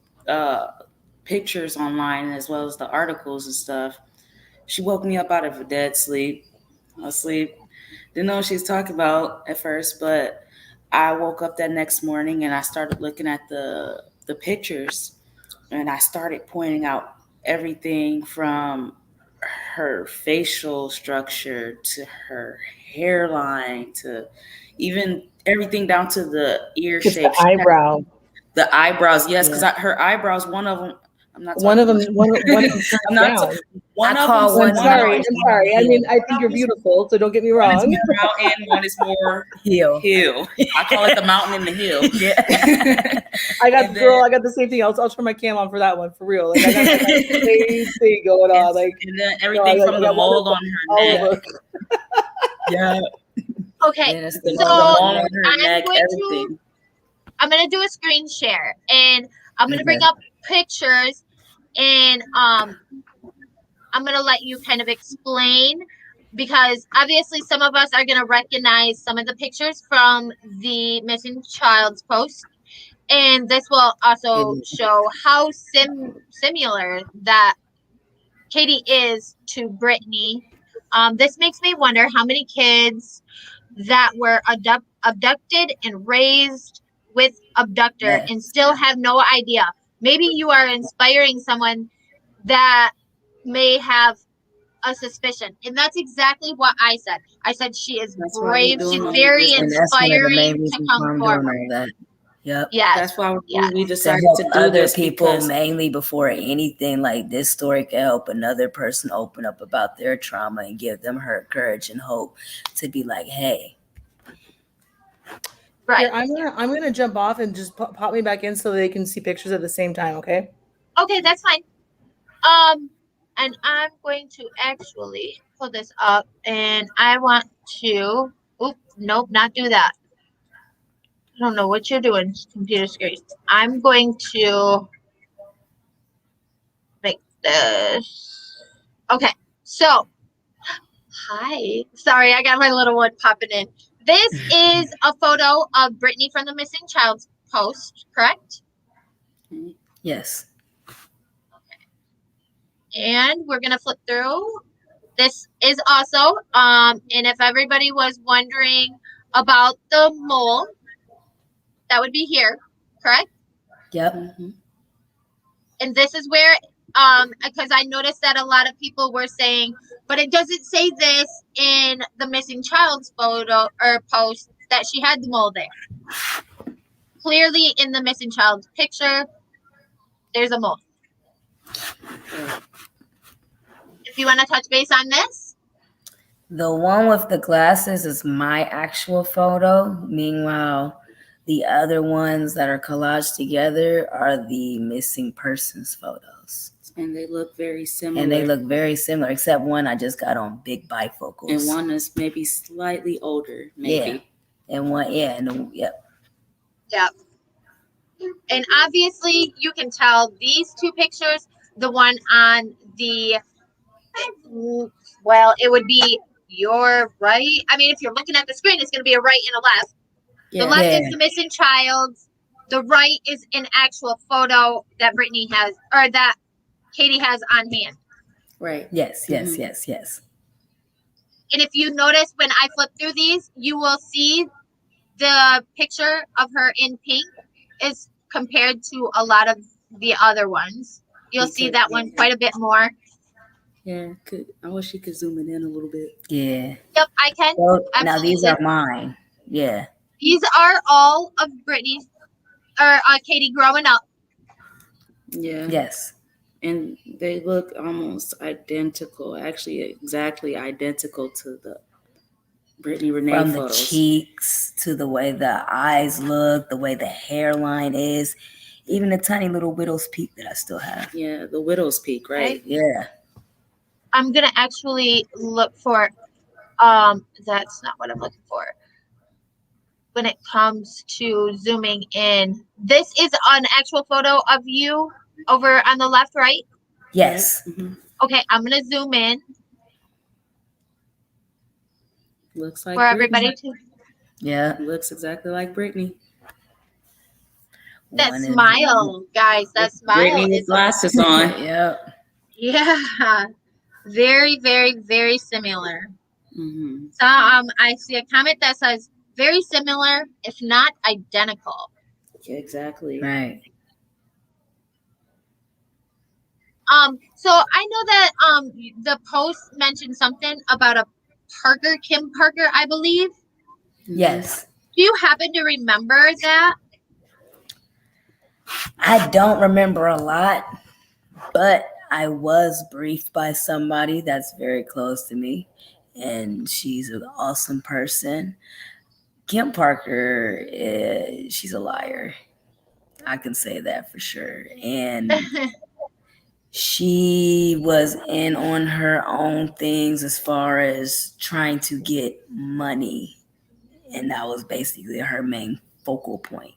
pictures online as well as the articles and stuff, she woke me up out of a dead sleep. I was asleep. Didn't know what she was talking about at first, but I woke up that next morning and I started looking at the pictures, and I started pointing out everything from her facial structure to her hairline to even everything down to the ear just shape. the eyebrow. The eyebrows, yes, because Yeah. her eyebrows, one of them, I'm not One of them, talking one of them turns I'm not down. one I of call them. I'm sorry. I mean, I think you're beautiful, so don't get me One is wrong. more mountain, one is more Hill. I call it the mountain and the hill. Yeah. I got And I got the same thing. I'll turn my cam on for that one for real. Like I got the same thing going on. Like and then everything from the mold on her neck. over. Yeah. Okay, Yeah, that's The the so mold on her I'm neck, going everything. I'm gonna do a screen share, and I'm gonna bring up pictures, and I'm gonna let you kind of explain, because obviously some of us are gonna recognize some of the pictures from the missing child's post, and this will also show how similar that Katie is to Brittnay. This makes me wonder how many kids that were abducted and raised with abductor and still have no idea. Maybe you are inspiring someone that may have a suspicion. And that's exactly what I said. I said she is brave. She's very inspiring to come forward. That. Yep. Yes. That's why yes. we To decided help to do other this people, because mainly before anything like this story can help another person open up about their trauma and give them her courage and hope to be like, hey. Right. Here, I'm gonna jump off and just pop me back in so they can see pictures at the same time. Okay. Okay, that's fine. And I'm going to actually pull this up, and I want to. Oop, nope, not do that. I don't know what you're doing, computer screen. I'm going to make this. Okay, so hi. Sorry, I got my little one popping in. This is a photo of Brittnay from the missing child's post, correct? Yes. And we're gonna flip through. This is also and if everybody was wondering about the mole, that would be here, correct? Yep. And this is where because I noticed that a lot of people were saying, but it doesn't say this in the missing child's photo or post that she had the mole there. Clearly in the missing child's picture, there's a mole. If you want to touch base on this. The one with the glasses is my actual photo. Meanwhile, the other ones that are collaged together are the missing persons photos. And they look very similar. Except one I just got on big bifocals. And one is maybe slightly older, maybe. Yeah. And one, yep. Yep. And obviously you can tell these two pictures, the one on the, well, it would be your right. I mean, if you're looking at the screen, it's going to be a right and a left. Yeah. The left Yeah. is the missing child. The right is an actual photo that Brittnay has, or that Katie has on hand. Right. Yes, yes, Mhm. yes, yes. And if you notice when I flip through these, you will see the picture of her in pink is compared to a lot of the other ones. You'll see that one quite a bit more. Yeah. I wish you could zoom it in a little bit. Yeah. Yep, I can. So, now these Absolutely. are mine. Yeah. These are all of Brittney or Katie growing up. Yeah. Yes. And they look almost identical, actually exactly identical to the Brittnay Renee From the photos. cheeks to the way the eyes look, the way the hairline is, even the tiny little widow's peak that I still have. Yeah, the widow's peak, right? Yeah. I'm gonna actually look for that's not what I'm looking for. When it comes to zooming in, this is an actual photo of you over on the left, right? Yes. Right? Mhm. Okay, I'm gonna zoom in Looks like for Brittnay. everybody to Yeah. Looks exactly like Brittnay. that One is- smile, guys. That smile Brittnay with is glasses on. Yep. yeah, very, very, very similar. Mm-hmm. So I see a comment that says very similar, if not identical. Yeah, exactly. Right. So I know that the post mentioned something about a Kim Parker, I believe. Yes. Do you happen to remember that? I don't remember a lot, but I was briefed by somebody that's very close to me, and she's an awesome person. Kim Parker, she's a liar. I can say that for sure. And she was in on her own things as far as trying to get money. And that was basically her main focal point.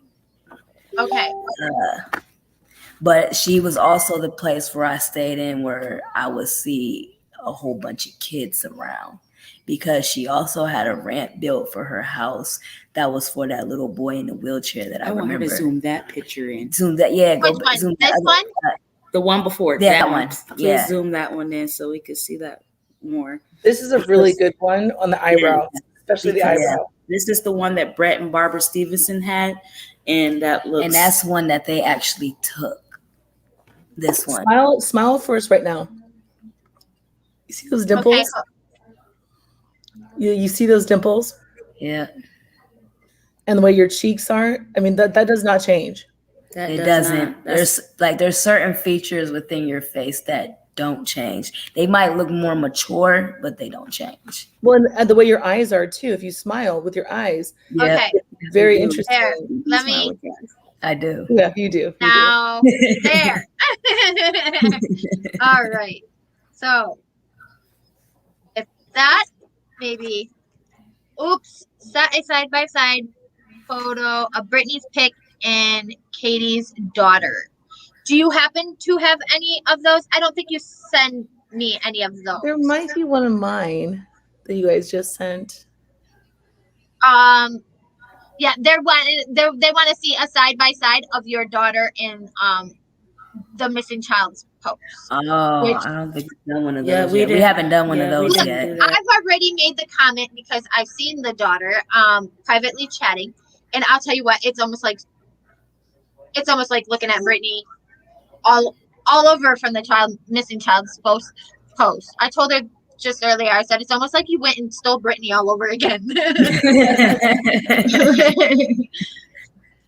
Okay. But she was also the place where I stayed in where I would see a whole bunch of kids around, because she also had a ramp built for her house that was for that little boy in the wheelchair that I want her remember. to zoom that picture in. Zoom that, yeah. Which one? Zoom This that one? The one before it. Yeah, that that one. one. Please Yeah. zoom that one in so we can see that more. This is a really good one on the eyebrow, especially the Because eyebrow. this is the one that Brett and Barbara Stevenson had, and that looks. And that's one that they actually took. This one. Smile for us right now. You see those dimples? Okay. You see those dimples? Yeah. And the way your cheeks are? I mean, that does not change. That It does doesn't. not. There's certain features within your face that don't change. They might look more mature, but they don't change. Well, and the way your eyes are too. If you smile with your eyes, Yeah, Okay. very do. interesting. There. You Let smile me with your eyes. I do. Yeah, you do. now there. All right. So if that maybe set a side by side photo of Brittnay's pic and Katie's daughter. Do you happen to have any of those? I don't think you sent me any of those. There might be one of mine that you guys just sent. Yeah, they want to see a side by side of your daughter in the missing child's post. Oh, Which- I don't think we've done one of those Yeah, we yet. We didn't- haven't done one yeah, of we those didn't yet. do that. I've already made the comment because I've seen the daughter privately chatting, and I'll tell you what, it's almost like looking at Brittnay all over from the missing child's post. I told her just earlier, I said it's almost like you went and stole Brittnay all over again.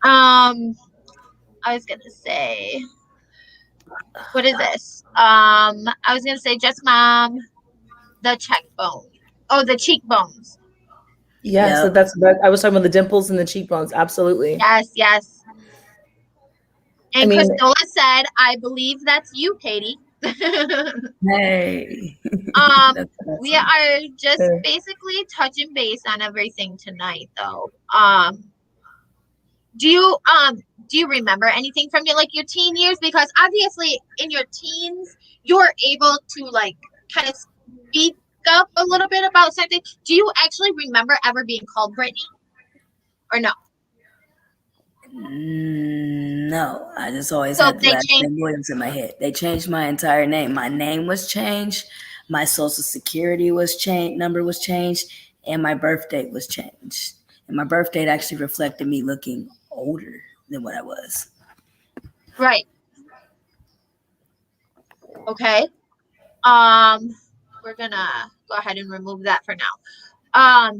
I was gonna say, what is this? I was gonna say, just mom, the cheekbone. Oh, the cheekbones. Yeah, Yeah. so that's that. I was talking about the dimples and the cheekbones. Absolutely. Yes. And I mean- Christola said, "I believe that's you, Katie." Hey. That's We awesome. are just Sure. basically touching base on everything tonight, though. Do you remember anything from your teen years? Because obviously in your teens, you're able to kind of speak up a little bit about something? Do you actually remember ever being called Brittnay? Or no? No, I just always So had the they last changed. name Williams in my head. They changed my entire name. My name was changed. My social security was changed. Number was changed, and my birth date was changed. And my birth date actually reflected me looking older than what I was. Right. Okay. We're gonna go ahead and remove that for now.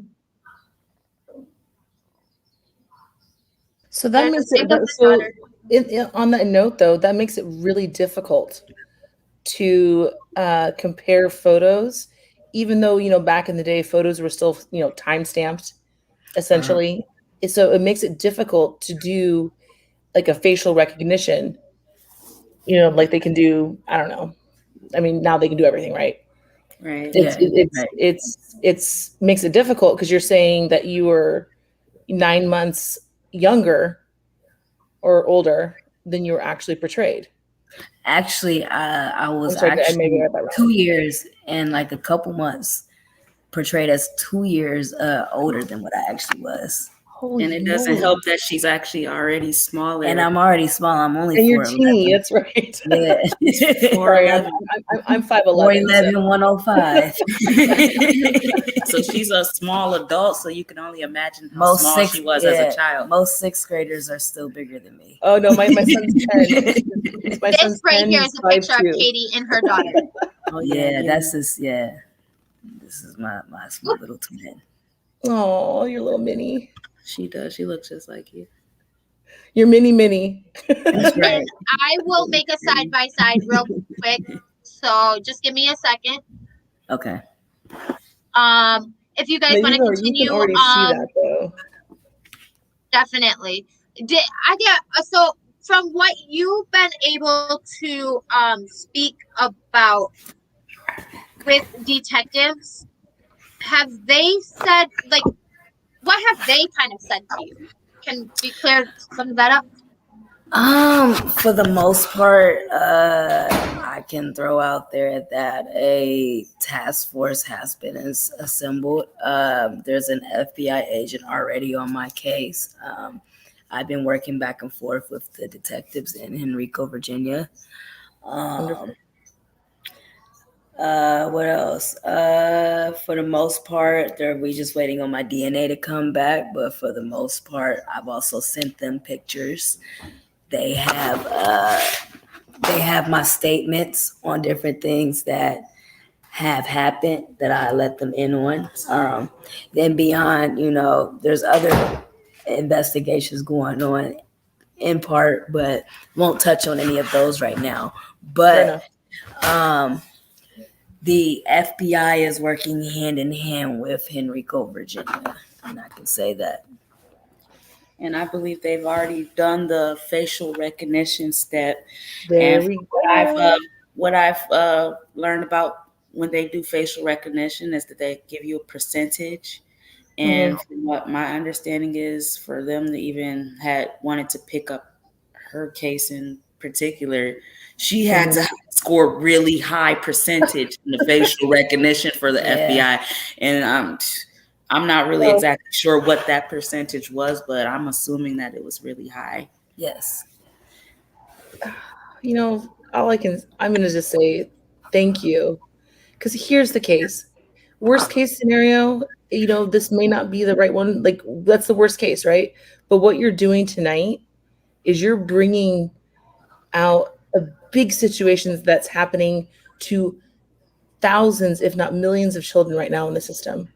So that There's makes a single it so. daughter. On that note, though, that makes it really difficult to compare photos, even though back in the day photos were still time stamped essentially. So it makes it difficult to do like a facial recognition, like they can do. I don't know. I mean, now they can do everything, right? Right. It's makes it difficult because you're saying that you were 9 months younger or older than you were actually portrayed. Actually, I was I maybe actually read that wrong. 2 years and like a couple months portrayed as 2 years older than what I actually was. Holy And it doesn't help that she's actually already smaller. And I'm already small. I'm only 4'11". And you're teeny. That's right. Yeah. Sorry, I'm 5'11". 4'11", 105. So she's a small adult, so you can only imagine how small she was as a child. Most sixth graders are still bigger than me. Oh no, my son's 10. This right here is a picture of Katie and her daughter. Oh yeah, that's his. Yeah, this is my little twin. Oh, your little mini. She does. She looks just like you. You're mini. That's right. And I will make a side by side real quick. So just give me a second. Okay. If you guys want to continue, you can already see that though. Definitely. So from what you've been able to speak about with detectives, have they said what have they kind of said to you? Can we clear some of that up? For the most part, I can throw out there that a task force has been assembled. There's an FBI agent already on my case. I've been working back and forth with the detectives in Henrico, Virginia. What else? For the most part, we just waiting on my DNA to come back. But for the most part, I've also sent them pictures. They have my statements on different things that have happened that I let them in on. Then beyond, there's other investigations going on in part, but won't touch on any of those right now. But the FBI is working hand in hand with Henrico, Virginia, and I can say that. And I believe they've already done the facial recognition step. What I've learned about when they do facial recognition is that they give you a percentage. And from what my understanding is, for them to even had wanted to pick up her case in particular, she had to score really high percentage in the facial recognition for the FBI. And I'm not really exactly sure what that percentage was, but I'm assuming that it was really high. Yes. I'm going to just say thank you. Because here's the case. Worst case scenario, this may not be the right one. Like, that's the worst case, right? But what you're doing tonight is you're bringing out a big situation that's happening to thousands, if not millions of children right now in the system.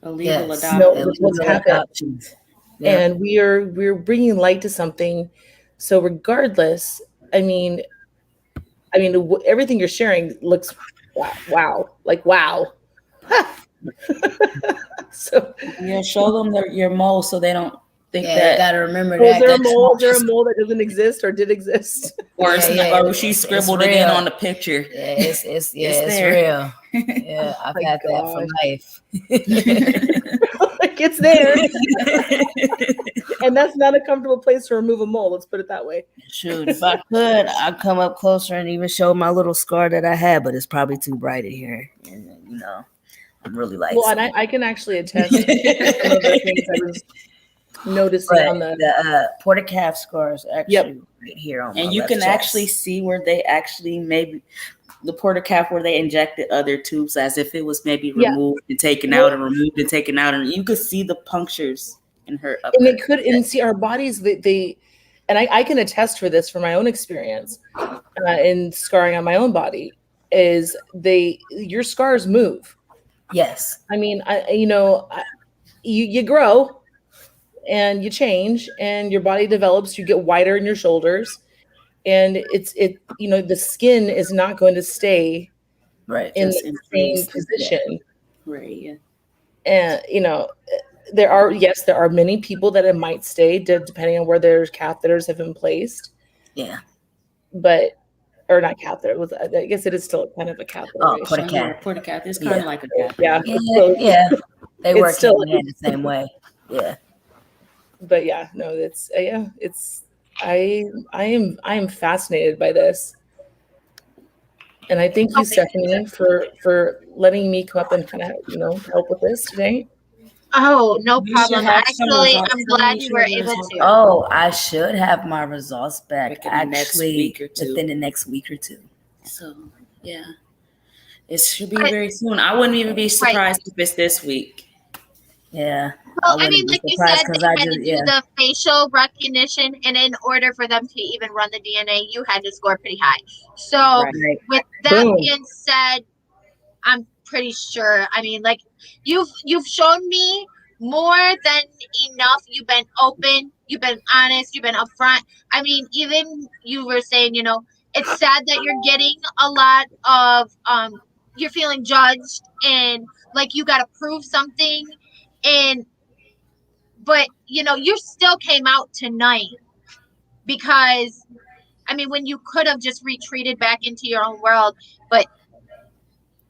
Illegal adoption. What's happened. Yep. And we're bringing light to something. So regardless, I mean, everything you're sharing looks wow. So show them your mole so they don't think that. Gotta remember that. Is there a mole that doesn't exist or did exist? Or she scribbled it in on the picture. Yeah, it's real. Yeah, I've had that for life. Like, it's there. And that's not a comfortable place to remove a mole. Let's put it that way. Shoot, if I could, I'd come up closer and even show my little scar that I had, but it's probably too bright in here. And really like. Well, and I can actually attest to some of the things I was noticing on the porta-calf scars actually right here on and my you left can chest. actually see where they actually maybe the porta-calf where they injected other tubes as if it was maybe removed and taken out and removed and taken out, and you could see the punctures in her upper. And they could, and see our bodies, they and I can attest for this from my own experience in scarring on my own body, is your scars move. Yes. I mean, you grow and you change and your body develops, you get wider in your shoulders, and the skin is not going to stay in the same position. Right, yeah. And there are many people that it might stay depending on where their catheters have been placed. Yeah. Or not catheter. I guess it is still kind of a catheter. Oh, porta-calf. Porta-calf. It's kind of like a catheter. Yeah. Yeah. They work still in the same way. Yeah. But yeah, no, I am fascinated by this. And I thank you, Stephanie, for letting me come up and kind of, help with this today. Oh, no problem. Actually, I'm glad you were able to. Oh, I should have my results back within the next week or two. So, yeah. It should be very soon. I wouldn't even be surprised if it's this week. Yeah. Well, I mean, like you said, they had to do the facial recognition, and in order for them to even run the DNA, you had to score pretty high. So, with that being said, I'm pretty sure. I mean, like you've shown me more than enough. You've been open. You've been honest. You've been upfront. I mean, even you were saying, it's sad that you're getting a lot of you're feeling judged and like you got to prove something. But you still came out tonight because, I mean, when you could have just retreated back into your own world. But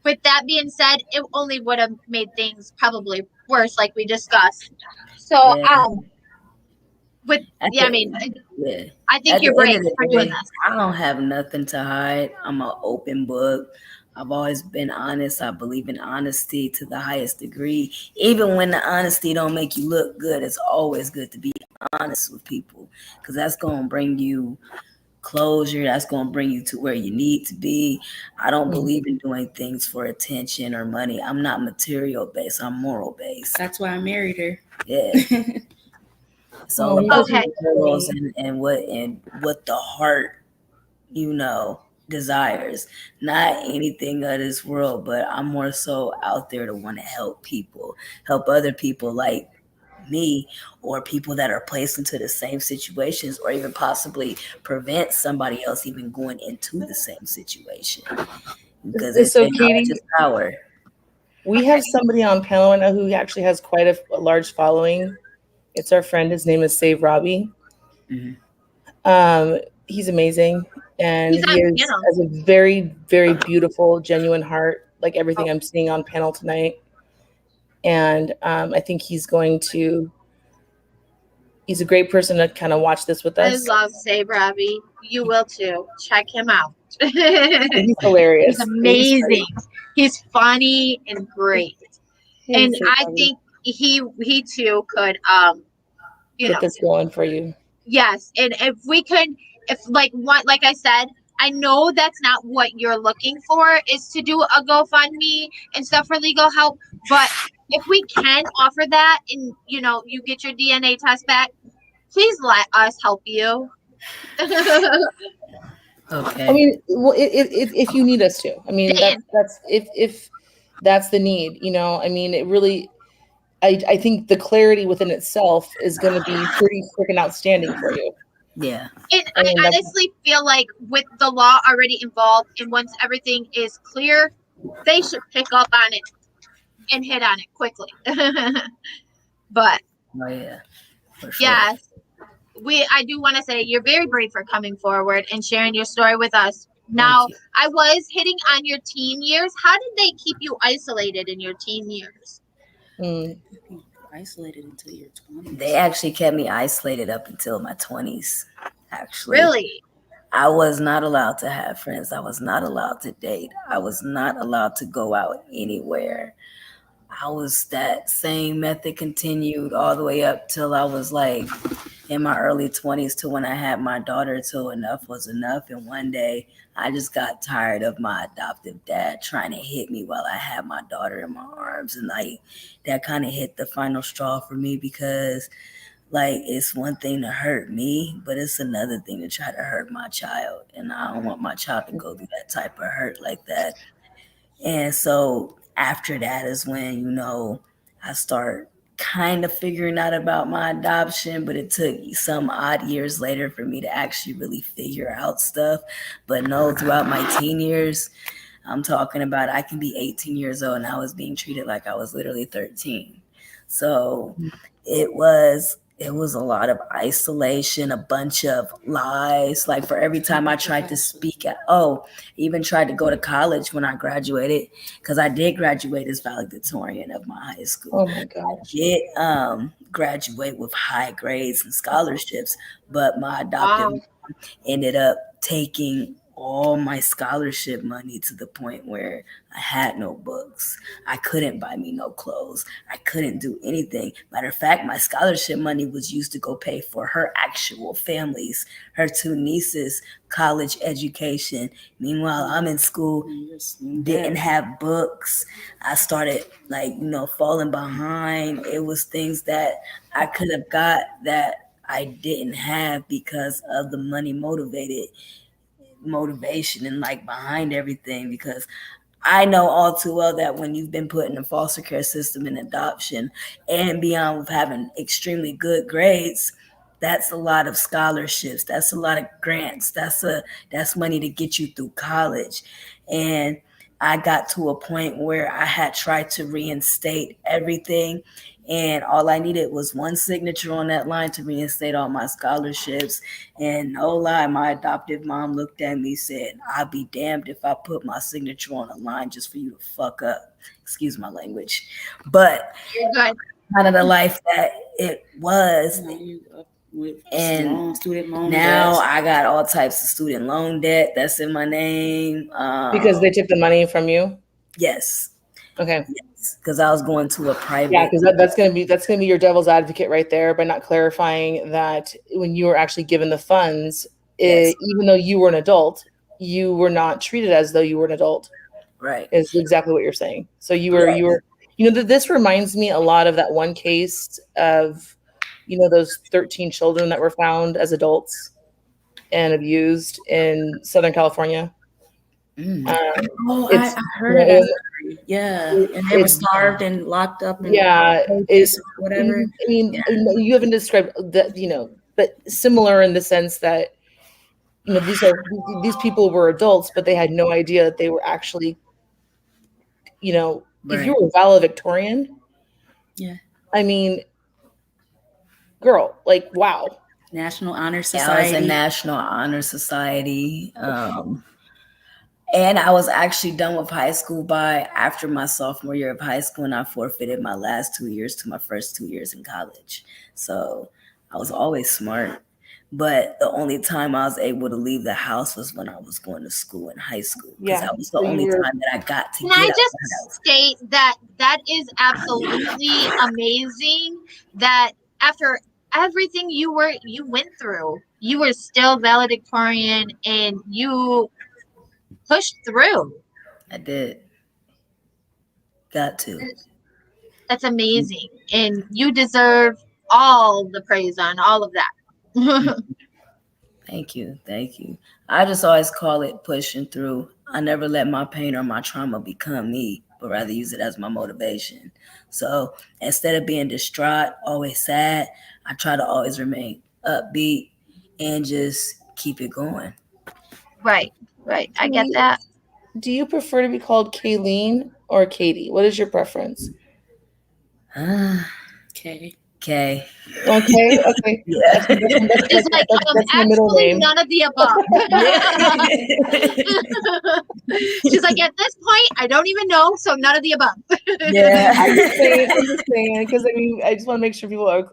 with that being said, it only would have made things probably worse, like we discussed. So, I think you're right for doing this. I don't have nothing to hide. I'm an open book. I've always been honest. I believe in honesty to the highest degree. Even when the honesty don't make you look good, it's always good to be honest with people because that's going to bring you closure. That's going to bring you to where you need to be. I don't believe in doing things for attention or money. I'm not material based. I'm moral based. That's why I married her. Yeah. It's all about morals and what the heart, desires, not anything of this world, but I'm more so out there to want to help other people like me or people that are placed into the same situations or even possibly prevent somebody else even going into the same situation because it's Katie, power. We have somebody on panel right now who actually has quite a large following. It's our friend. His name is Save Robbie. Mm-hmm. He's amazing. And he has a very, very beautiful, genuine heart, like everything I'm seeing on panel tonight. And I think he's a great person to kind of watch this with us. I love Save Robbie. You will too. Check him out. He's hilarious. He's amazing. He's funny and great. And I think he too could get this going for you. Yes. And if we could, like I said, I know that's not what you're looking for is to do a GoFundMe and stuff for legal help, but if we can offer that and you get your DNA test back, please let us help you. Okay. I mean, well, if you need us to, I mean, that's if that's the need, I mean, it really, I think the clarity within itself is going to be pretty freaking outstanding for you. Yeah. And I honestly feel like with the law already involved and once everything is clear, they should pick up on it and hit on it quickly. But oh yeah. For sure. Yes. I do want to say you're very brave for coming forward and sharing your story with us. Now, I was hitting on your teen years. How did they keep you isolated in your teen years? Isolated until your 20s. They actually kept me isolated up until my 20s, actually. Really? I was not allowed to have friends. I was not allowed to date. I was not allowed to go out anywhere. I was that same method continued all the way up till I was like in my early 20s to when I had my daughter, till enough was enough. And one day I just got tired of my adoptive dad trying to hit me while I had my daughter in my arms. And like that kind of hit the final straw for me, because like it's one thing to hurt me, but it's another thing to try to hurt my child. And I don't want my child to go through that type of hurt like that. And so after that is when, I start kind of figuring out about my adoption, but it took some odd years later for me to actually really figure out stuff. But no, throughout my teen years, I'm talking about I can be 18 years old and I was being treated like I was literally 13. So it was a lot of isolation, a bunch of lies. Like for every time I tried to speak even tried to go to college when I graduated, because I did graduate as valedictorian of my high school. Oh my gosh. I did graduate with high grades and scholarships, but my adoptive mom ended up taking all my scholarship money to the point where I had no books. I couldn't buy me no clothes. I couldn't do anything. Matter of fact, my scholarship money was used to go pay for her actual families, her two nieces, college education. Meanwhile, I'm in school, didn't have books. I started falling behind. It was things that I could have got that I didn't have because of the money motivation and like behind everything. Because I know all too well that when you've been put in a foster care system in adoption and beyond with having extremely good grades, that's a lot of scholarships, that's a lot of grants, that's money to get you through college. And I got to a point where I had tried to reinstate everything, and all I needed was one signature on that line to reinstate all my scholarships. And no lie, my adoptive mom looked at me and said, I'll be damned if I put my signature on a line just for you to fuck up. Excuse my language. But kind of the life that it was. And student loan now debt. I got all types of student loan debt that's in my name. Because they took the money from you? Yes. Okay. Because I was going to a private. Yeah, because that's gonna be your devil's advocate right there, by not clarifying that when you were actually given the funds, even though you were an adult, you were not treated as though you were an adult. Right. Is exactly what you're saying. So you were this reminds me a lot of that one case of those 13 children that were found as adults and abused in Southern California. I heard of that. Yeah, and they were starved and locked up. It's whatever. I mean, you haven't described that, but similar in the sense that these people were adults, but they had no idea that they were actually, if you were valedictorian, I mean, girl, like, wow. National Honor Yeah, Society. I was a National Honor Society. And I was actually done with high school after my sophomore year of high school, and I forfeited my last 2 years to my first 2 years in college. So I was always smart. But the only time I was able to leave the house was when I was going to school in high school. Because that was the only time that I got to get out Can I of just the house. state that is absolutely amazing that after everything you went through, you were still valedictorian and you pushed through. I did. Got to. That's amazing. And you deserve all the praise on all of that. Thank you. I just always call it pushing through. I never let my pain or my trauma become me, but rather use it as my motivation. So instead of being distraught, always sad, I try to always remain upbeat and just keep it going. Right. I get that. Do you prefer to be called Kayleen or Katie? What is your preference? K. Okay. Yeah. It's like that's my middle absolutely name. none of the above. She's like, at this point, I don't even know, so none of the above. Yeah. I'm just saying, because I just want to make sure people are,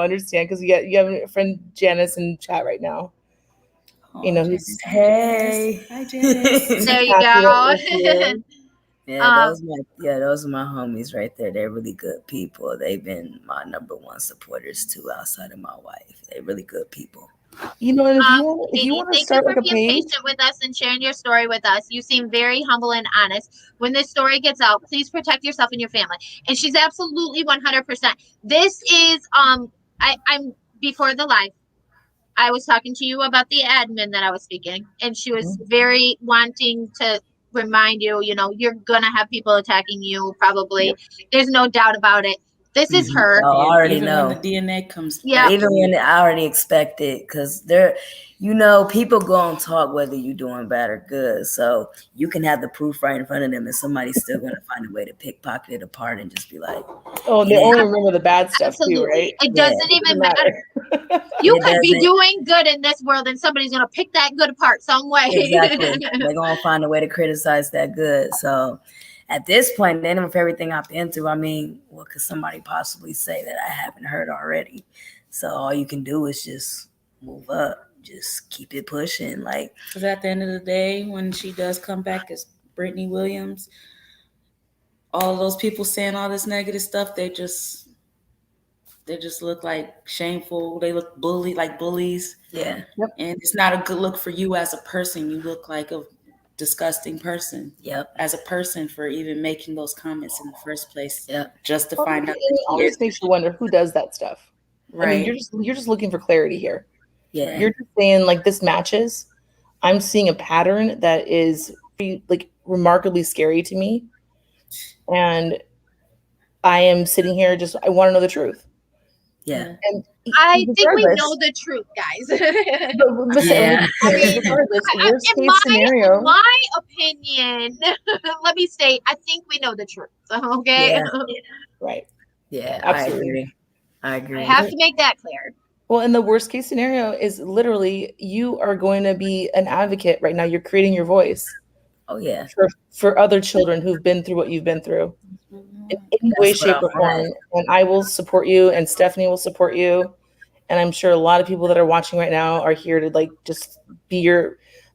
understand, because you have a friend Janice in chat right now. Who's Hey. Hi, Janice. There you go. Those are my homies right there. They're really good people. They've been my number one supporters too, outside of my wife. They're really good people. You know, and if you want to Thank start you for like a being page, patient with us and sharing your story with us. You seem very humble and honest. When this story gets out, please protect yourself and your family. And she's absolutely 100%. This is I'm before the live, I was talking to you about the admin that I was speaking, and she was very wanting to remind you, you're gonna have people attacking you probably. Yep. There's no doubt about it. This is her. I already even know. when the DNA comes yeah. back. Even when I already expect it, because people go and talk whether you're doing bad or good. So you can have the proof right in front of them, and somebody's still going to find a way to pickpocket it apart and just be like, oh, they only remember the bad stuff too, right? It doesn't even matter. You could be doing good in this world, and somebody's going to pick that good apart some way. Exactly. They're going to find a way to criticize that good. So at this point, then of everything I've been through, I mean, what could somebody possibly say that I haven't heard already? So all you can do is just move up, just keep it pushing. Like, because at the end of the day, when she does come back as Brittnay Williams, all of those people saying all this negative stuff, they just look like shameful. They look like bullies. Yeah. Yep. And it's not a good look for you as a person. You look like a disgusting person. Yep. As a person for even making those comments in the first place. Yep. Just to find out. It always makes you wonder who does that stuff. Right. I mean, you're just looking for clarity here. Yeah. You're just saying like this matches. I'm seeing a pattern that is like remarkably scary to me. And I am sitting here I want to know the truth. Yeah. And I think we know the truth, guys. Yeah. In my opinion, let me state, I think we know the truth. Okay. Yeah. Right. Yeah. Absolutely. I agree. I have to make that clear. Well, and the worst case scenario is literally you are going to be an advocate right now. You're creating your voice. Oh yeah. For other children who've been through what you've been through. In any way, shape, or form. And I will support you, and Stephanie will support you. And I'm sure a lot of people that are watching right now are here to like just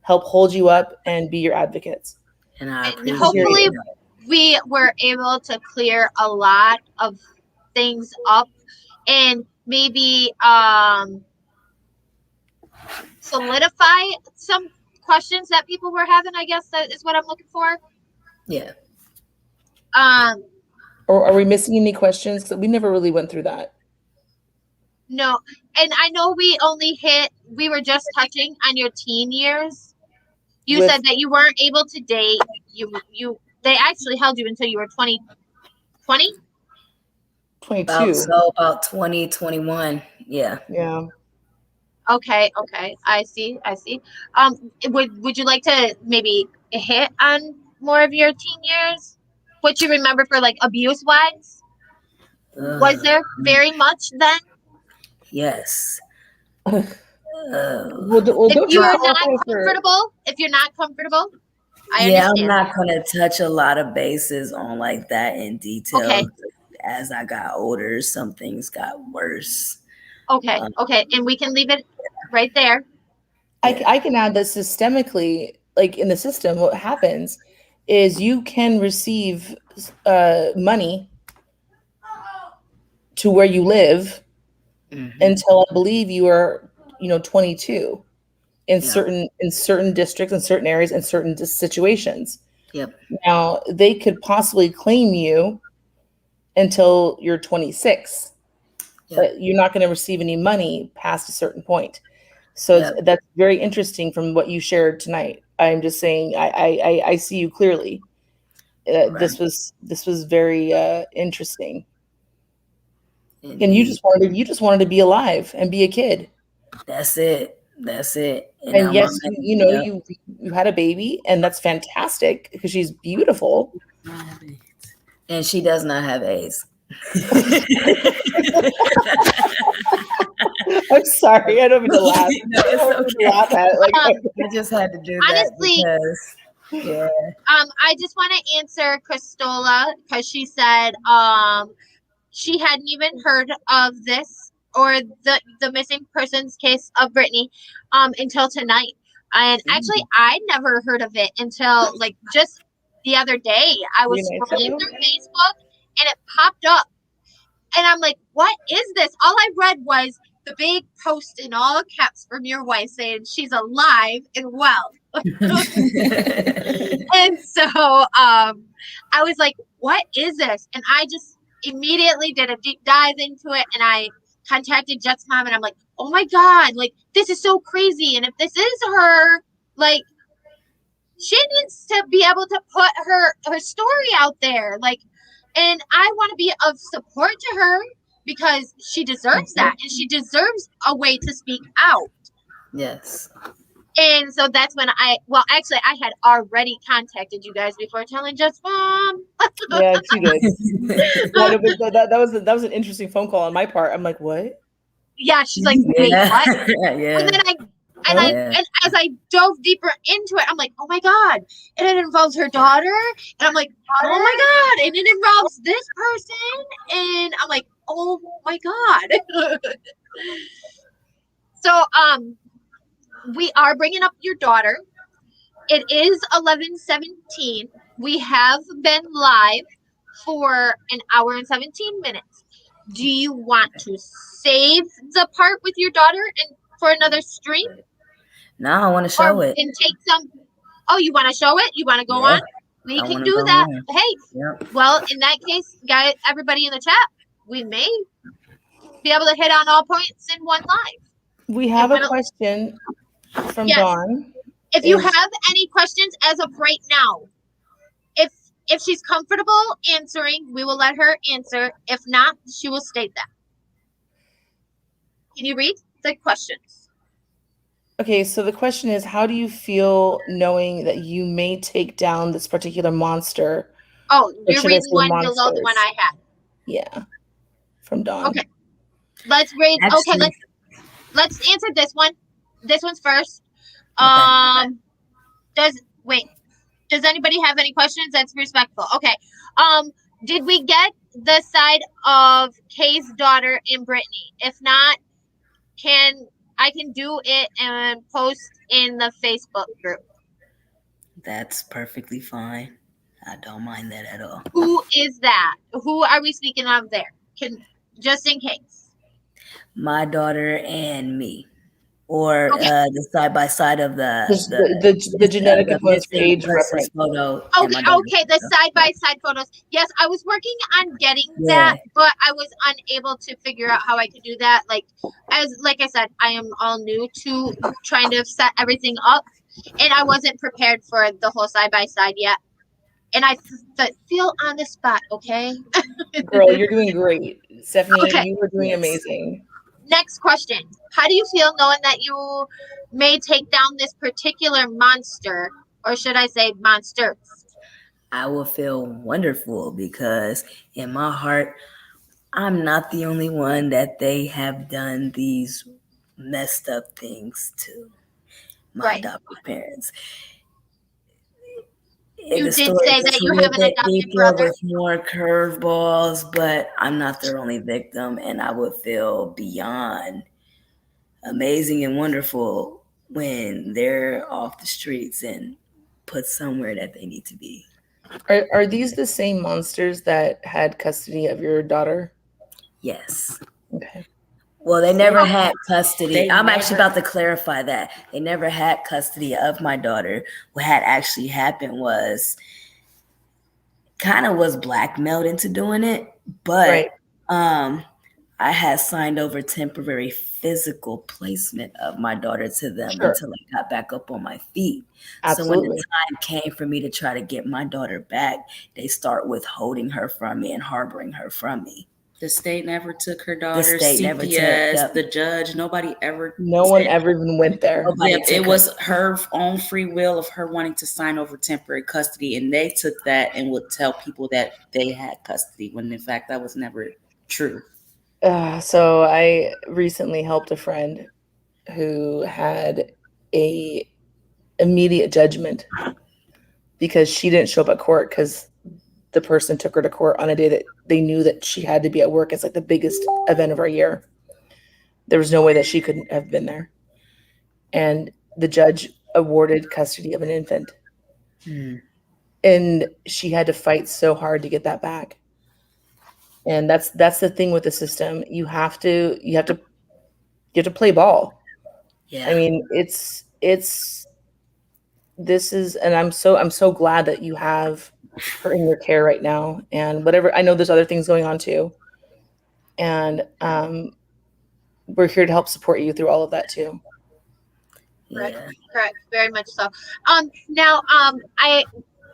help hold you up and be your advocates. And hopefully we were able to clear a lot of things up and maybe solidify some questions that people were having. I guess that is what I'm looking for. Yeah. Or are we missing any questions? Because we never really went through that. No, and I know we were just touching on your teen years. You said that you weren't able to date. They actually held you until you were 20? 22. About 20, 21. Yeah. Yeah. Okay. I see. Would you like to maybe hit on more of your teen years? What you remember for like abuse wise? Was there very much then? Yes. If you're not comfortable, I understand. I'm not going to touch a lot of bases on like that in detail. Okay. As I got older, some things got worse. Okay. And we can leave it right there. I can add that systemically, like in the system, what happens is you can receive money to where you live until I believe you are, 22 in certain districts, in certain areas, in certain situations. Yep. Now they could possibly claim you until you're 26, but you're not going to receive any money past a certain point. So that's very interesting from what you shared tonight. I'm just saying, I see you clearly. Right. This was very interesting. Indeed. And you just wanted to be alive and be a kid. That's it. And yes, you had a baby, and that's fantastic because she's beautiful. And she does not have AIDS. I'm sorry, I don't mean to laugh. No, it's okay. Laugh at it. I just had to do honestly, that because, I just want to answer Christola because she said she hadn't even heard of this or the missing persons case of Brittnay until tonight. And actually, I never heard of it until like just the other day. I was 3 nights scrolling ago? through Facebook and it popped up. And I'm like, what is this? All I read was the big post in all caps from your wife saying she's alive and well. And so I was like, what is this? And I just immediately did a deep dive into it, and I contacted Jet's mom, and I'm like, oh my God, like, this is so crazy. And if this is her, like, she needs to be able to put her story out there. Like, and I want to be of support to her because she deserves that, and she deserves a way to speak out. Yes. And so that's when I had already contacted you guys before telling Jet's mom. Yeah, she did. That was an interesting phone call on my part. I'm like, what? Yeah, she's like, wait, what? Yeah. And then and as I dove deeper into it, I'm like, oh my God. And it involves her daughter. And I'm like, oh my God. And it involves this person. And I'm like, oh my God. So we are bringing up your daughter. It is 11:17. We have been live for an hour and 17 minutes. Do you want to save the part with your daughter and for another stream? No, I want to show it. And take some. Oh, you want to show it? You want to go on? We can do that. Hey, well, in that case, guys, everybody in the chat, we may be able to hit on all points in one live. We have a question from Dawn. If you have any questions as of right now, if she's comfortable answering, we will let her answer. If not, she will state that. Can you read the questions? Okay, so the question is, how do you feel knowing that you may take down this particular monster? Oh, you're reading one below the one I had. Yeah, from Dawn. Okay, let's read. Okay, let's answer this one. This one's first. Does anybody have any questions? That's respectful. Okay. Did we get the side of Kay's daughter and Brittnay? If not, I can do it and post in the Facebook group. That's perfectly fine. I don't mind that at all. Who is that? Who are we speaking of there? Just in case. My daughter and me. Or the side by side of the genetic components age reference photo. Okay, the side by side photos. Yes, I was working on getting that, but I was unable to figure out how I could do that. Like I said, I am all new to trying to set everything up, and I wasn't prepared for the whole side by side yet. And I feel on the spot. Okay, girl, you're doing great, Stephanie. Okay. You were doing amazing. Next question. How do you feel knowing that you may take down this particular monster, or should I say monsters? I will feel wonderful because in my heart, I'm not the only one that they have done these messed up things to my adopted parents. You did say that you have an adopted brother. With more curveballs, but I'm not their only victim, and I would feel beyond amazing and wonderful when they're off the streets and put somewhere that they need to be. Are these the same monsters that had custody of your daughter? Yes. Okay. Well, they never had custody. I'm actually about to clarify that. They never had custody of my daughter. What had actually happened was kind of was blackmailed into doing it. But I had signed over temporary physical placement of my daughter to them until I got back up on my feet. Absolutely. So when the time came for me to try to get my daughter back, they start withholding her from me and harboring her from me. The state never took her daughter. CPS, the judge, nobody ever. No one ever even went there. It was her own free will of her wanting to sign over temporary custody, and they took that and would tell people that they had custody when in fact that was never true. So I recently helped a friend who had a immediate judgment because she didn't show up at court because the person took her to court on a day that they knew that she had to be at work. It's like the biggest event of our year. There was no way that she couldn't have been there. And the judge awarded custody of an infant. And she had to fight so hard to get that back. And that's the thing with the system. You have to play ball. Yeah. I mean, and I'm so glad that you have her in your care right now. And whatever, I know there's other things going on too. And we're here to help support you through all of that too. Yeah. Correct. Very much so. Now, I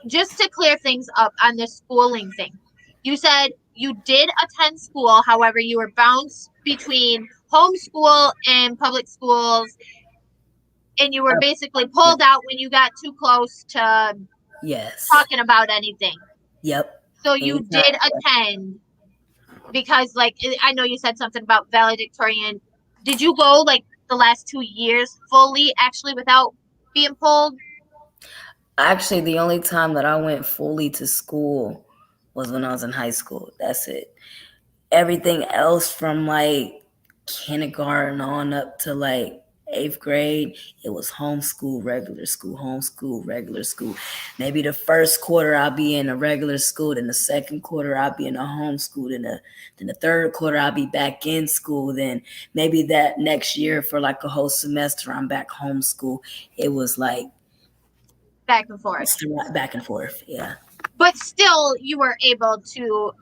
just to clear things up on the schooling thing, you said you did attend school. However, you were bounced between homeschool and public schools, and you were basically pulled out when you got too close to Yes. talking about anything. Yep. So you did attend because, like, I know you said something about valedictorian. Did you go like the last 2 years fully actually without being pulled? Actually, the only time that I went fully to school was when I was in high school. That's it. Everything else from like kindergarten on up to like 8th grade, it was homeschool, regular school, homeschool, regular school. Maybe the first quarter I'll be in a regular school, then the second quarter I'll be in a homeschool, then the third quarter I'll be back in school. Then maybe that next year for like a whole semester I'm back homeschool. It was like back and forth. Back and forth, yeah. But still, you were able to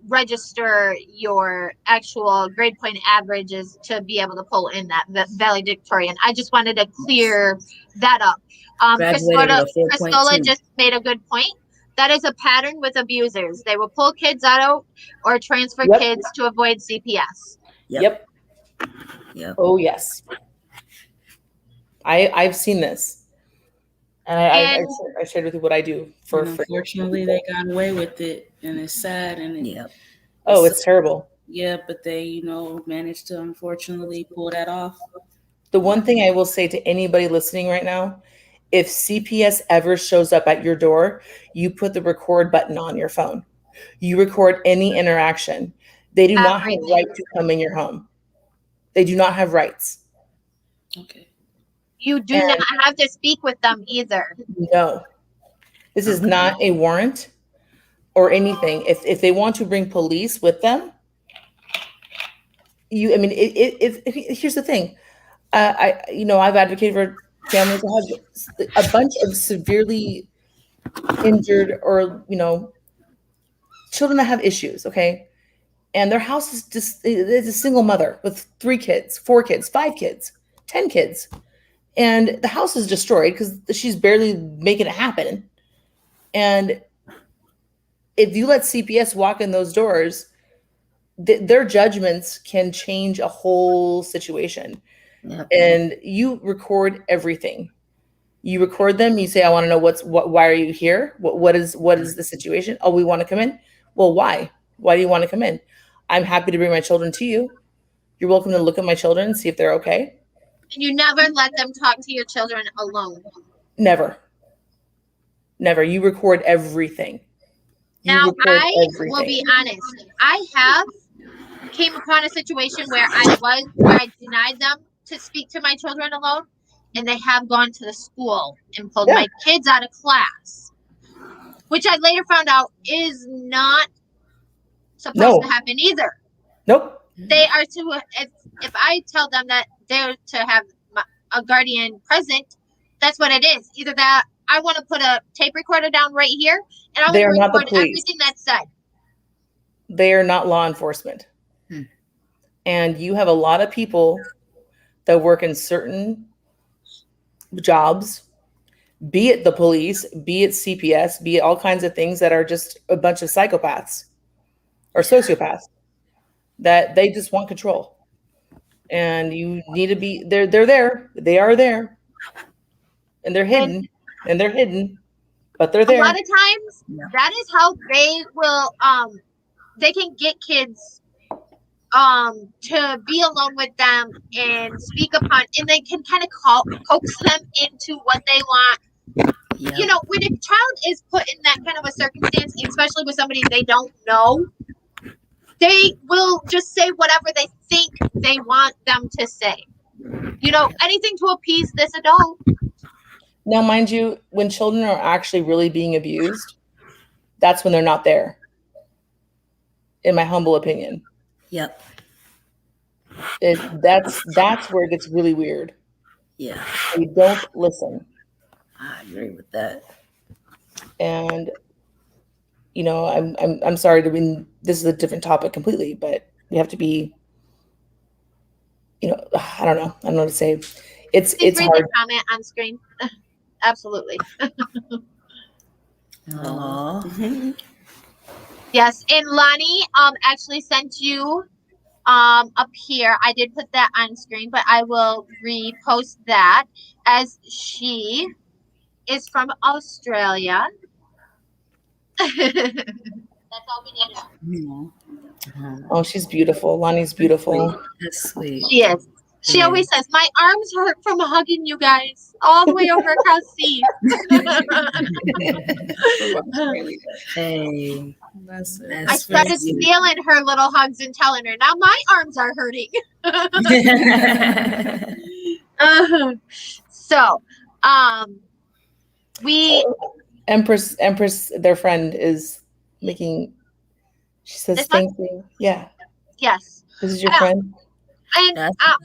register your actual grade point averages to be able to pull in that valedictorian. I just wanted to clear that up. Christola just made a good point. That is a pattern with abusers. They will pull kids out or transfer kids to avoid CPS. Yep. Oh, yes. I've seen this. And I shared with you what I do for. Unfortunately, they got away with it, and it's sad. And it's terrible. Yeah, but they, managed to unfortunately pull that off. The one thing I will say to anybody listening right now, if CPS ever shows up at your door, you put the record button on your phone. You record any interaction. They do not have right to come in your home. They do not have rights. Okay. You do not have to speak with them either. No. This is not a warrant or anything. If they want to bring police with them, here's the thing. I've advocated for families to have a bunch of severely injured or, children that have issues, okay? And their house is it's a single mother with 3 kids, 4 kids, 5 kids, 10 kids. And the house is destroyed because she's barely making it happen. And if you let CPS walk in those doors, their judgments can change a whole situation. Yep. And you record everything. You record them. You say, "I want to know why are you here? What is the situation? Oh, we want to come in. Well, why? Why do you want to come in? I'm happy to bring my children to you. You're welcome to look at my children and see if they're okay." And you never let them talk to your children alone. Never. You record everything. Will be honest. I have came upon a situation where I denied them to speak to my children alone, and they have gone to the school and pulled my kids out of class, which I later found out is not supposed to happen either. Nope. They are to, if I tell them that they're to have a guardian present, that's what it is. Either that I want to put a tape recorder down right here and I will record everything that's said. They are not law enforcement. And you have a lot of people that work in certain jobs, be it the police, be it CPS, be it all kinds of things that are just a bunch of psychopaths or sociopaths that they just want control. And you need to be they're there. They are there. And they're hidden. But they're there. A lot of times that is how they will they can get kids to be alone with them and speak upon, and they can kind of coax them into what they want. Yeah. When a child is put in that kind of a circumstance, especially with somebody they don't know, they will just say whatever they think they want them to say. Anything to appease this adult. Now, mind you, when children are actually really being abused, that's when they're not there, in my humble opinion. Yep. That's where it gets really weird. Yeah. They don't listen. I agree with that. And I'm sorry to mean this is a different topic completely, but we have to be, I don't know what to say. It's Read hard. the comment on screen. Absolutely. Aww. Yes, and Lonnie actually sent you up here. I did put that on screen, but I will repost that, as she is from Australia. That's all we need to know. Oh, she's beautiful. Lonnie's beautiful. That's sweet. She is. She always says, "My arms hurt from hugging you guys all the way over across seas." Hey, I started stealing her little hugs and telling her, "Now my arms are hurting." So, we Empress, their friend is making. She says, "Thank you." Yeah. Yes. This is your friend. And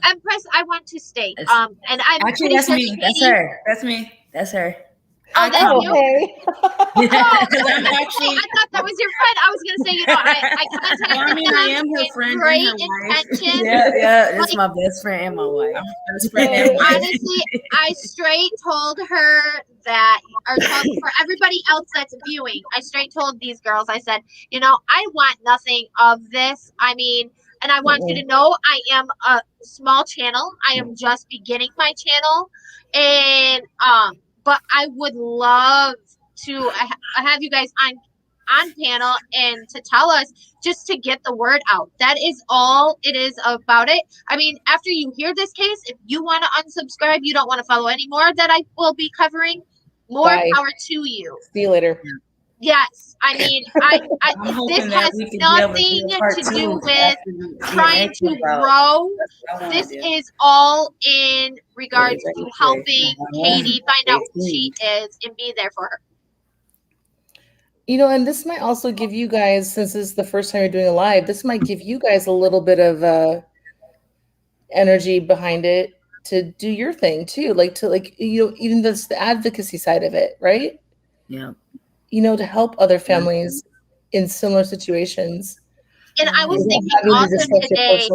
Empress, I want to state, and I'm actually that's me. That's her. That's me. That's her. Oh, that's you. Okay. I'm actually. I thought that was your friend. I was gonna say, I contacted Well, I mean, I am her with friend great and her wife. intention. Yeah, that's my best friend and my wife. Best friend and wife. Honestly, I straight told her that, or for everybody else that's viewing, I straight told these girls, I said, I want nothing of this. I mean, and I want you to know I am a small channel. I am just beginning my channel. And, but I would love to have you guys on panel and to tell us, just to get the word out. That is all it is about it. I mean, after you hear this case, if you want to unsubscribe, you don't want to follow anymore that I will be covering, more power to you. See you later. Yes, I mean, this has nothing to do with trying to grow. This is all in regards to helping Katie find out who she is and be there for her. And this might also give you guys, since this is the first time you're doing a live, this might give you guys a little bit of energy behind it to do your thing too, even the advocacy side of it, right? Yeah. To help other families in similar situations. And I was thinking also today,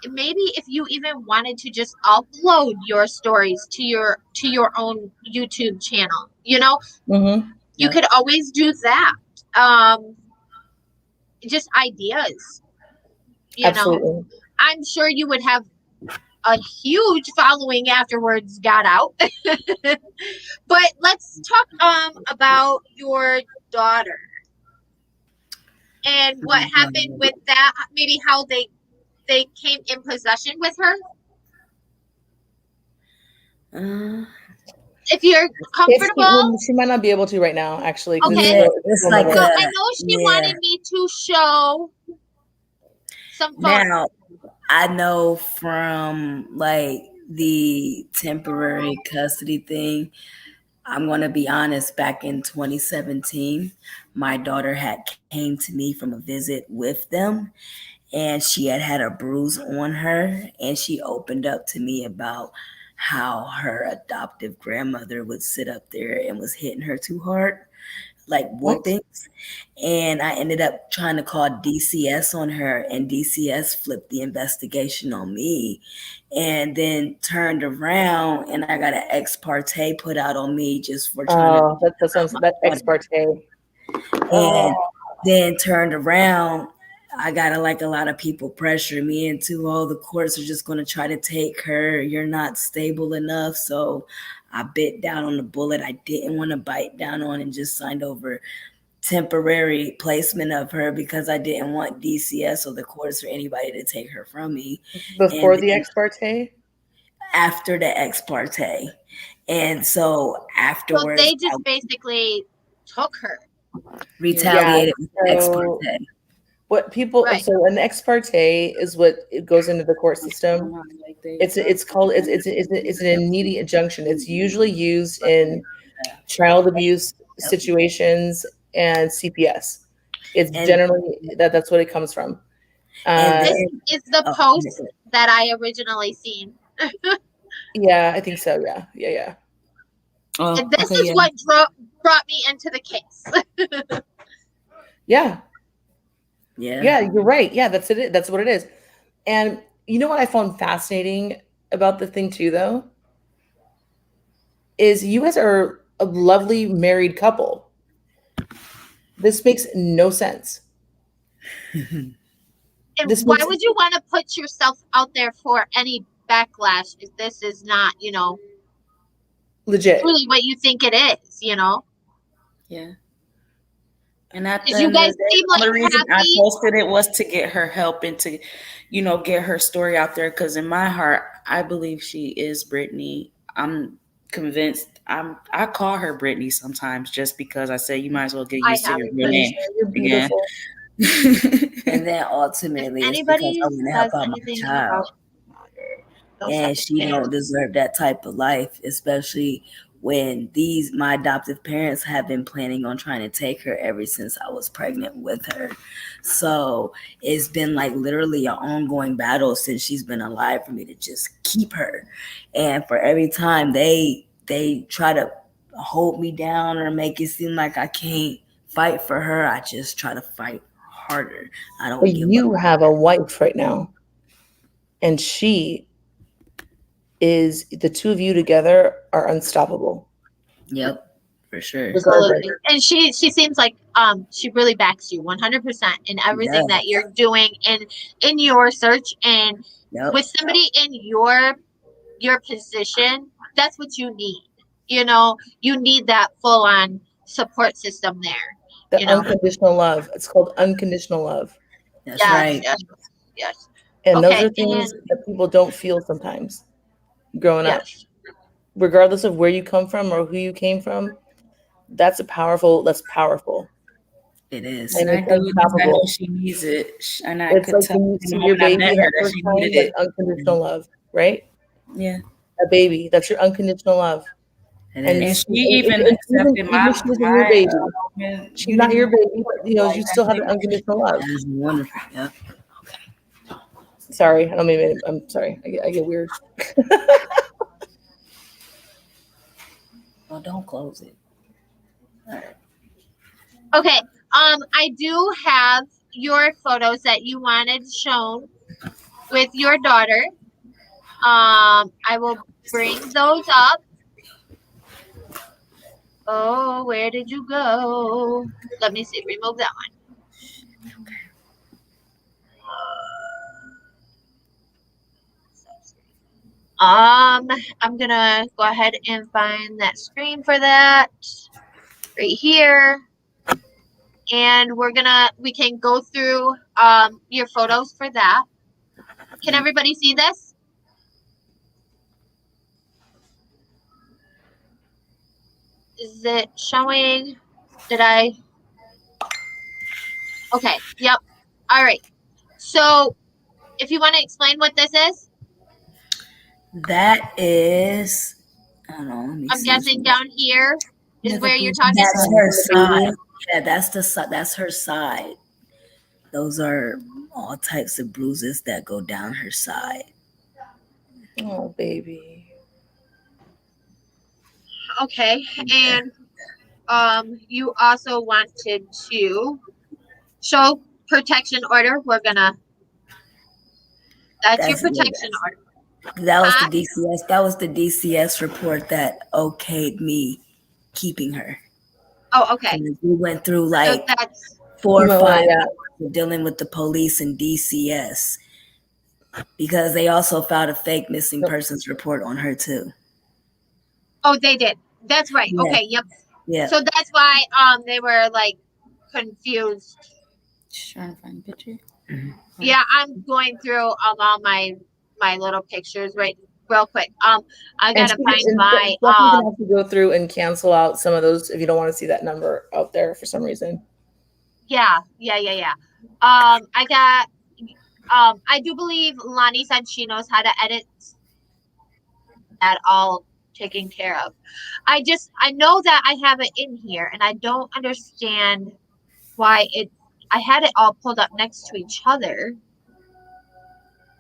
maybe if you even wanted to just upload your stories to your own YouTube channel, you could always do that. Just ideas. Absolutely. I'm sure you would have a huge following afterwards got out. But let's talk about your daughter and what happened with that, maybe how they came in possession with her. If you're comfortable. She might not be able to right now, actually. Okay. It's like well, I know she wanted me to show some photos. Now, I know from the temporary custody thing, I'm going to be honest, back in 2017, my daughter had came to me from a visit with them, and she had a bruise on her, and she opened up to me about how her adoptive grandmother would sit up there and was hitting her too hard, like whoopings. And I ended up trying to call DCS on her, and DCS flipped the investigation on me, and then turned around and I got an ex parte put out on me just for trying that ex parte. And then turned around, I got a lot of people pressuring me into, the courts are just going to try to take her. You're not stable enough. So I bit down on the bullet I didn't want to bite down on and just signed over temporary placement of her because I didn't want DCS or the courts or anybody to take her from me. Before the ex parte? After the ex parte. And so afterwards. So they just basically took her. Retaliated with ex parte. What people Right. so an ex parte is what it goes into the court system. It's an immediate injunction. It's usually used in child abuse situations and CPS. It's And- generally that's what it comes from. And This then- is the oh, post that I originally seen. Yeah, I think so. Yeah. Oh, And this okay, is yeah. what brought me into the case. Yeah. yeah. Yeah, you're right. Yeah, that's it. That's what it is. And you know what I found fascinating about the thing too, though, is you guys are a lovely married couple. This makes no sense. And This why makes- would you want to put yourself out there for any backlash if this is not, Legit. truly what you think it is, Yeah. And at the Because you end of guys the day, seem the only like reason I happy. posted it was to get her help and to, get her story out there. Because in my heart, I believe she is Brittnay. I'm convinced. I call her Brittnay sometimes just because I say you might as well get used to your new name You're again. beautiful. And then ultimately, If it's because anybody I want to says help out my anything child. about And she don't deserve that type of life, especially when my adoptive parents have been planning on trying to take her ever since I was pregnant with her. So it's been like literally an ongoing battle since she's been alive for me to just keep her. And for every time they try to hold me down or make it seem like I can't fight for her, I just try to fight harder. I don't But give you up. have a wife right now, and she is the two of you together are unstoppable. Yep, for sure. Absolutely. And she seems like she really backs you 100% in everything that you're doing in your search, and Yep. with somebody in your position, that's what you need. You need that full on support system there. The unconditional love. It's called unconditional love. That's right. Yes. And those Okay, are things that people don't feel sometimes growing up. Yes. Regardless of where you come from or who you came from, that's powerful. It is. And I do it because I know she needs it. And I It's could like tell when you the see your moment I baby met that her that first she time, needed that's it. unconditional love, right? Yeah. A baby, that's your unconditional love. And she even accepted even she isn't your baby. She's not your baby, but you still have the unconditional love. That is wonderful. Yeah. Sorry, I don't mean. I'm sorry. I get weird. Well, don't close it. All right. Okay. I do have your photos that you wanted shown with your daughter. I will bring those up. Oh, where did you go? Let me see. Remove that one. I'm gonna go ahead and find that screen for that right here. And we can go through your photos for that. Can everybody see this? Is it showing? Okay. Yep. All right. So if you want to explain what this is. That is, I don't know. Let me I'm see. guessing down here is where you're talking That's about. her side. Yeah, that's her side. Those are all types of bruises that go down her side. Oh, baby. Okay. And you also wanted to show protection order. That's your protection order. That was the DCS. That was the DCS report that okayed me keeping her. Oh, okay. And we went through like So that's 4 or 5 dealing with the police and DCS because they also filed a fake missing persons report on her too. Oh, they did. That's right. Yeah. Okay. Yep. Yeah. So that's why they were like confused. Just trying to find a picture. Mm-hmm. Yeah, I'm going through all my little pictures real quick. I gotta find my You're gonna have to go through and cancel out some of those if you don't want to see that number out there for some reason. Yeah. I got, I do believe Lonnie said she knows how to edit that all taken care of. I know that I have it in here and I don't understand why I had it all pulled up next to each other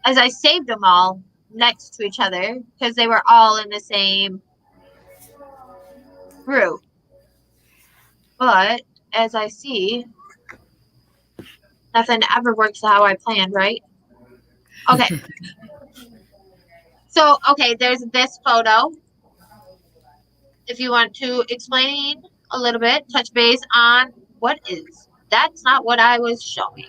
as I saved them all next to each other because they were all in the same group. But as I see, nothing ever works how I planned, right? Okay. So, okay, there's this photo. If you want to explain a little bit, touch base on that's not what I was showing.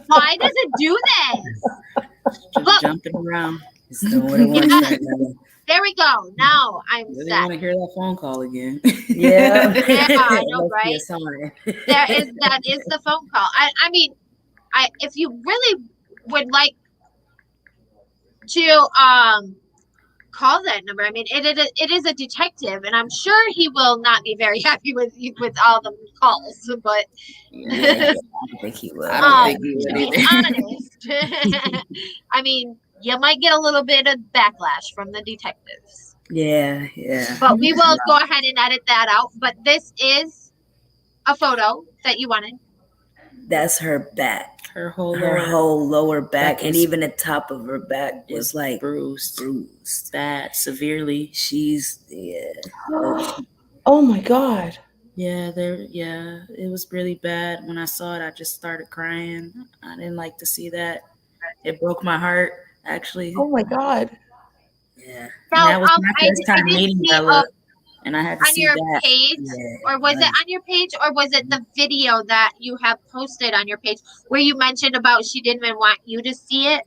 Why does it do this? Just jumping around. It's doing what it wants right now. There we go. Now I'm Really set. want to hear that phone call again. Yeah. Yeah, I know, Must be a right? sign. That is the phone call. I mean, if you really would like to call that number, I mean, it is a detective, and I'm sure he will not be very happy with all the calls. But Yeah, I think he will. I don't think he to would be either. honest, I mean, you might get a little bit of backlash from the detectives. Yeah. But we will go ahead and edit that out. But this is a photo that you wanted. That's her back. Her whole lower back, back and is- even the top of her back was like bruised bad, severely. She's Oh my God. Yeah, it was really bad. When I saw it, I just started crying. I didn't like to see that. It broke my heart, actually. Oh my God. yeah. Now, And that was my first I time did meeting see Bella, and I had to on see your that. page, Yeah, or was it nice. on your page, or was it the video that you have posted on your page where you mentioned about she didn't even want you to see it?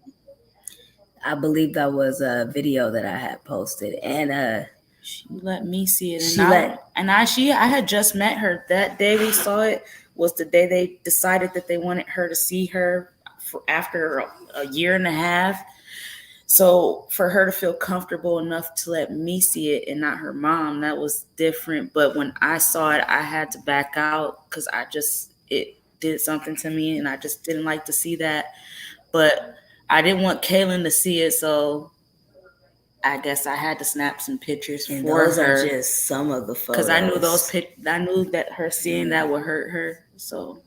I believe that was a video that I had posted, and She let me see it, and I had just met her. That day we saw it was the day they decided that they wanted her to see her after a year and a half. So for her to feel comfortable enough to let me see it and not her mom, that was different. But when I saw it, I had to back out because it did something to me, and I just didn't like to see that. But I didn't want Kaylin to see it, so I guess I had to snap some pictures and for those her are just some of the photos. because I knew I knew that her seeing that would hurt her. So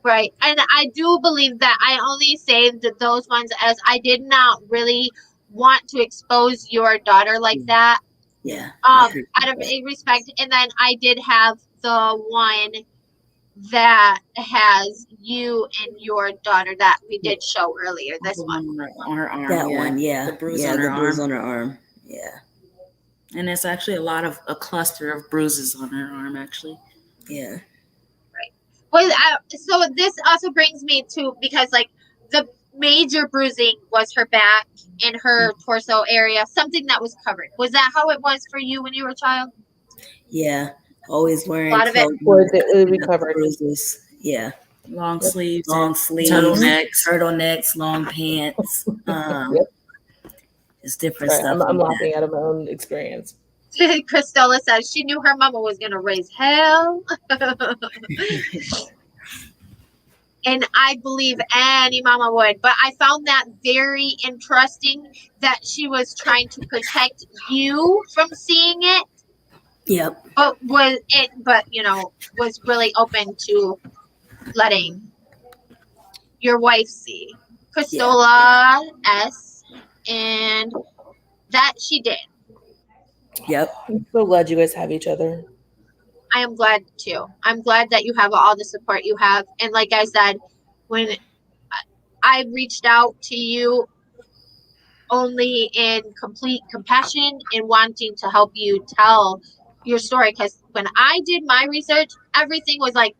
Right. And I do believe that I only saved those ones as I did not really want to expose your daughter like that. Yeah. Out of a respect. And then I did have the one that has you and your daughter that we did show earlier. This one. on her arm. That one, yeah. The bruise yeah, on her the bruise arm. on her arm. Yeah. And it's actually a cluster of bruises on her arm, actually. Yeah. Well, so this also brings me to, because like the major bruising was her back and her torso area, something that was covered. Was that how it was for you when you were a child? Yeah. Always wearing A lot of it. Was it recovered? bruises. Yeah. Long sleeves, turtlenecks, long pants. Yep. It's different Sorry, stuff. I'm laughing out of my own experience. Christella says she knew her mama was going to raise hell. And I believe any mama would. But I found that very interesting that she was trying to protect you from seeing it. Yep. But was really open to letting your wife see. Christola S. And that she did. Yep. I'm so glad you guys have each other. I am glad too. I'm glad that you have all the support you have. And like I said, when I reached out to you only in complete compassion and wanting to help you tell your story, because when I did my research, everything was like,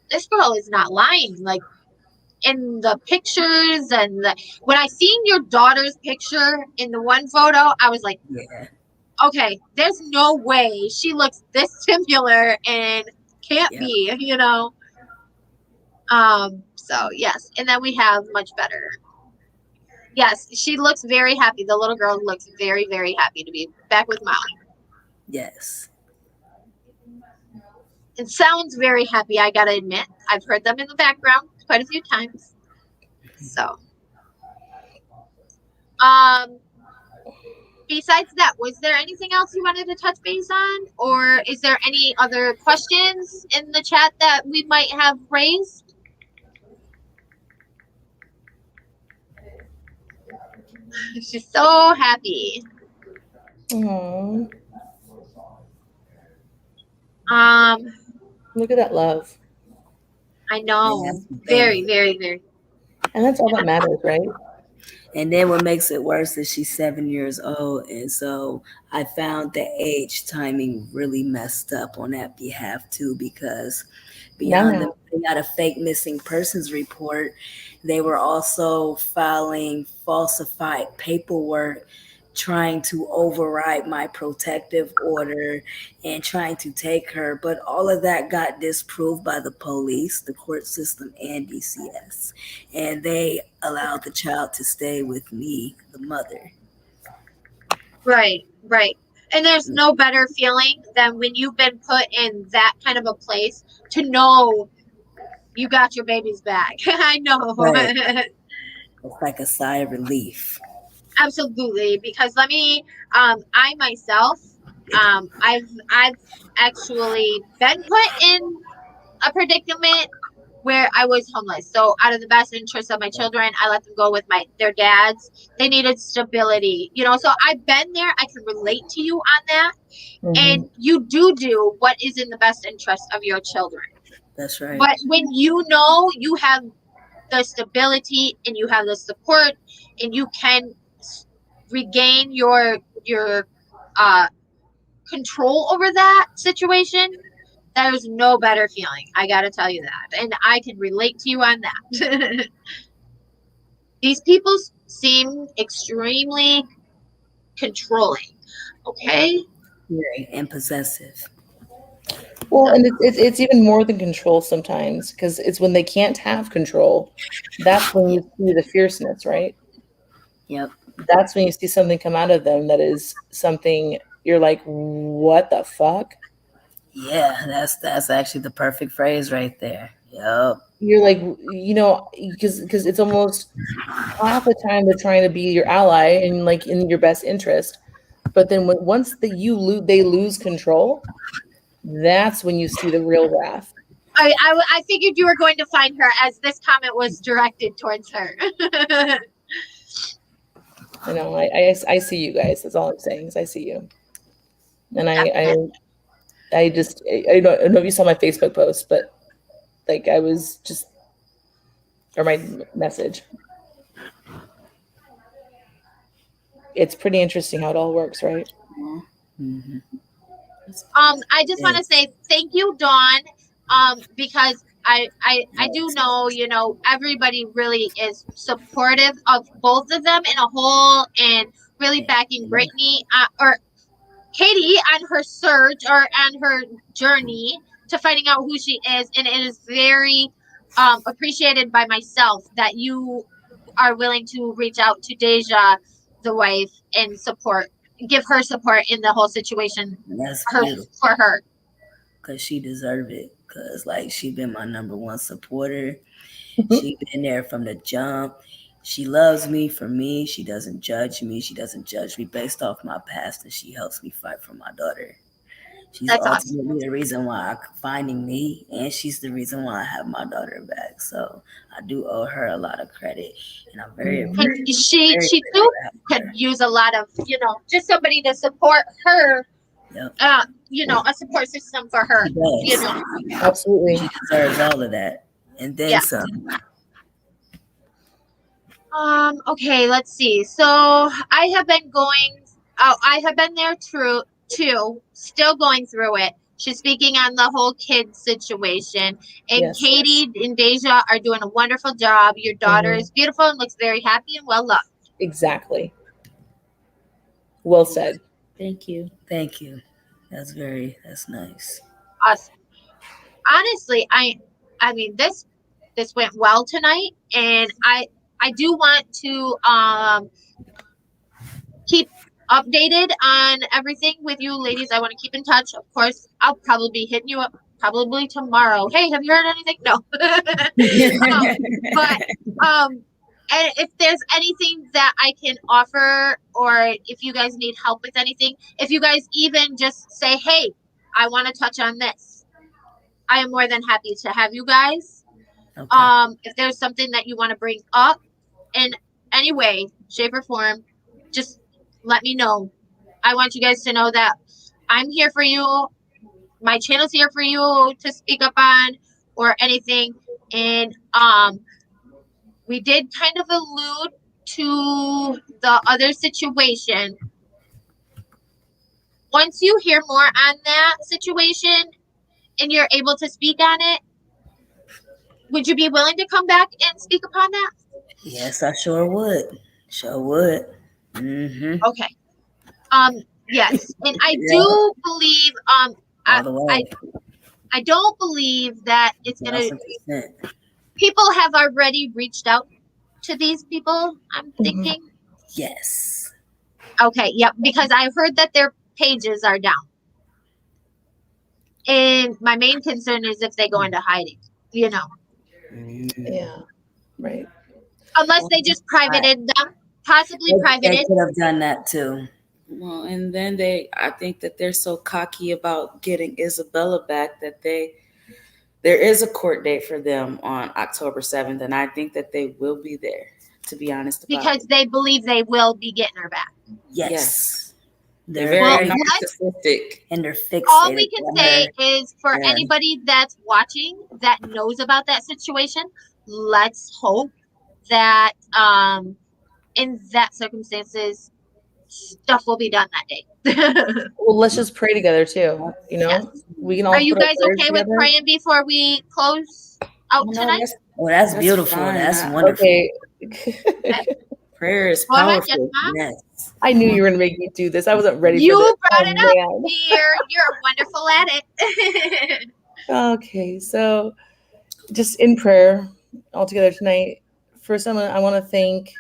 this girl is not lying. Like in the pictures and when I seen your daughter's picture in the one photo, I was like, yeah. Okay, there's no way she looks this similar and can't be, So yes, and then we have much better. Yes, she looks very happy. The little girl looks very, very happy to be back with Mom. Yes. It sounds very happy, I gotta admit. I've heard them in the background quite a few times. So, besides that, was there anything else you wanted to touch base on? Or is there any other questions in the chat that we might have raised? She's so happy. Aww. Look at that love. I know. Yeah, that's the Very, thing. very, very. And that's all that matters, right? And then what makes it worse is she's 7 years old. And so I found the age timing really messed up on that behalf too, because beyond them putting out a fake missing persons report, they were also filing falsified paperwork, trying to override my protective order and trying to take her. But all of that got disproved by the police, the court system, and DCS. And they allowed the child to stay with me, the mother. Right, right. And there's no better feeling than when you've been put in that kind of a place to know you got your baby's back. I know. Right. It's like a sigh of relief. Absolutely, because I myself, I've actually been put in a predicament where I was homeless. So out of the best interest of my children, I let them go with their dads. They needed stability, so I've been there. I can relate to you on that. Mm-hmm. And you do what is in the best interest of your children. That's right. But when you know you have the stability and you have the support and you can regain your control over that situation, there's no better feeling. I gotta tell you that, and I can relate to you on that. These people seem extremely controlling. Okay. Very and possessive. Well, and it's even more than control sometimes, because it's when they can't have control. That's when you see the fierceness, right? Yep. That's when you see something come out of them that is something you're like, what the fuck? Yeah, that's actually the perfect phrase right there. Yep. You're like, because it's almost half the time they're trying to be your ally and like in your best interest, but then once they lose control, that's when you see the real wrath. I figured you were going to find her, as this comment was directed towards her. I know. I see you guys. That's all I'm saying is I see you. And I don't know if you saw my Facebook post, but like I was just, or my message. It's pretty interesting how it all works, right? Mm-hmm. I just want to say thank you, Dawn, because I do know, everybody really is supportive of both of them in a whole and really backing Brittnay or Katie on her search or on her journey to finding out who she is. And it is very appreciated by myself that you are willing to reach out to Deja, the wife, and give her support in the whole situation. That's for her. Because she deserved it. Because, she been my number one supporter. She been there from the jump. She loves me for me. She doesn't judge me. She doesn't judge me based off my past, and she helps me fight for my daughter. She's ultimately the reason why I'm finding me, and she's the reason why I have my daughter back. So I do owe her a lot of credit, and I'm very appreciative. She too could use a lot of, just somebody to support her. Yep. A support system for her. Absolutely. She deserves all of that, and then some. Okay, let's see. So I have been there too, still going through it. She's speaking on the whole kid situation. And Katie and Deja are doing a wonderful job. Your daughter is beautiful and looks very happy and well loved. Exactly. Well said. Thank you. That's nice. Awesome. Honestly, I mean this went well tonight, and I do want to keep updated on everything with you ladies. I want to keep in touch. Of course, I'll probably be hitting you up probably tomorrow. Hey, have you heard anything? No. And if there's anything that I can offer, or if you guys need help with anything, if you guys even just say, hey, I want to touch on this, I am more than happy to have you guys. Okay. If there's something that you want to bring up in any way, shape, or form, just let me know. I want you guys to know that I'm here for you. My channel's here for you to speak up on or anything. And we did kind of allude to the other situation. Once you hear more on that situation and you're able to speak on it, would you be willing to come back and speak upon that? Yes, I sure would. Sure would. Mm-hmm. Okay. Yes. And I Yeah. do believe All the way. I don't believe that it's gonna 1000%. people have already reached out to these people, I'm thinking. Yes. Okay, yep, because I heard that their pages are down. And my main concern is if they go into hiding, you know. Yeah. Right. Unless they just privated them, possibly They privated. could have done that too. Well, and then I think that they're so cocky about getting Isabella back that there is a court date for them on October 7th, and I think that they will be there, to be honest about Because it. they believe they will be getting her back. Yes. They're They're very Well, narcissistic. and they're fixated. all we can on say her. is for Yeah. anybody that's watching that knows about that situation, let's hope that in that circumstances stuff will be done that day. Well, let's just pray together too. You know, Yes. we can all. Are you put our guys prayers okay with together. praying before we close out No, tonight? That's That's beautiful. fine. That's wonderful. Okay. Prayer is Go ahead, powerful. yes, ma'am. Yes. I knew you were gonna make me do this. I wasn't ready You for this. brought it up, Man. dear. You're wonderful at it. Okay, so just in prayer all together tonight. First, I want to thank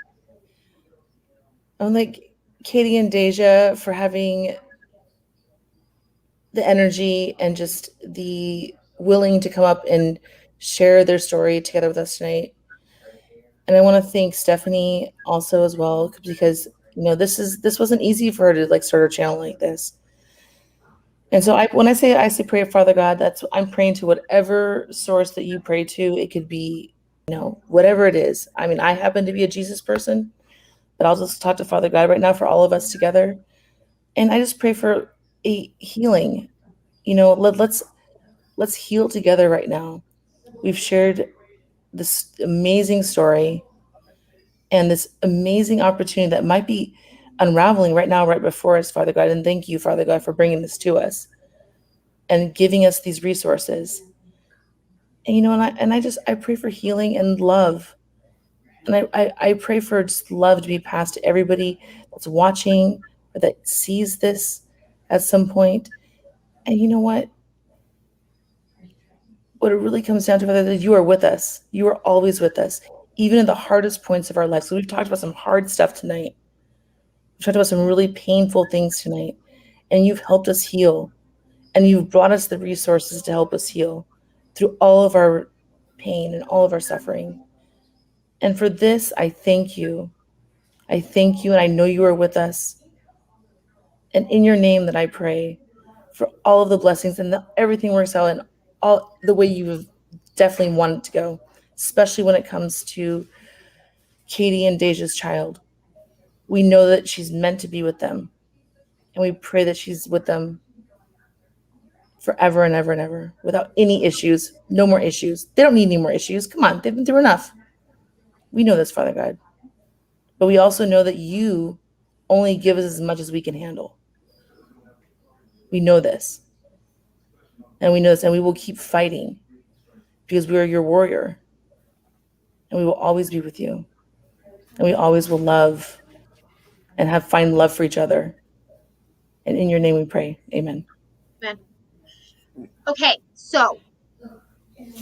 Katie and Deja for having the energy and just the willing to come up and share their story together with us tonight. And I want to thank Stephanie also as well, because this wasn't easy for her to like start a channel like this. And so when I say pray, Father God, I'm praying to whatever source that you pray to. It could be, whatever it is. I mean, I happen to be a Jesus person, but I'll just talk to Father God right now for all of us together. And I just pray for a healing. Let's heal together right now. We've shared this amazing story and this amazing opportunity that might be unraveling right now, right before us, Father God. And thank you, Father God, for bringing this to us and giving us these resources. And I pray for healing and love. And I pray for just love to be passed to everybody that's watching or that sees this at some point. And you know what? What it really comes down to, Father, is you are with us. You are always with us, even in the hardest points of our lives. So we've talked about some hard stuff tonight. We've talked about some really painful things tonight. And you've helped us heal. And you've brought us the resources to help us heal through all of our pain and all of our suffering. And for this, I thank you. I thank you, and I know you are with us. And in your name that I pray for all of the blessings and everything works out and all the way you've definitely wanted to go, especially when it comes to Katie and Deja's child. We know that she's meant to be with them. And we pray that she's with them forever and ever and ever without any issues. No more issues. They don't need any more issues. Come on, they've been through enough. We know this, Father God. But we also know that you only give us as much as we can handle. We know this. And we know this, and we will keep fighting because we are your warrior. And we will always be with you. And we always will love and find love for each other. And in your name we pray. Amen. Amen. Okay, so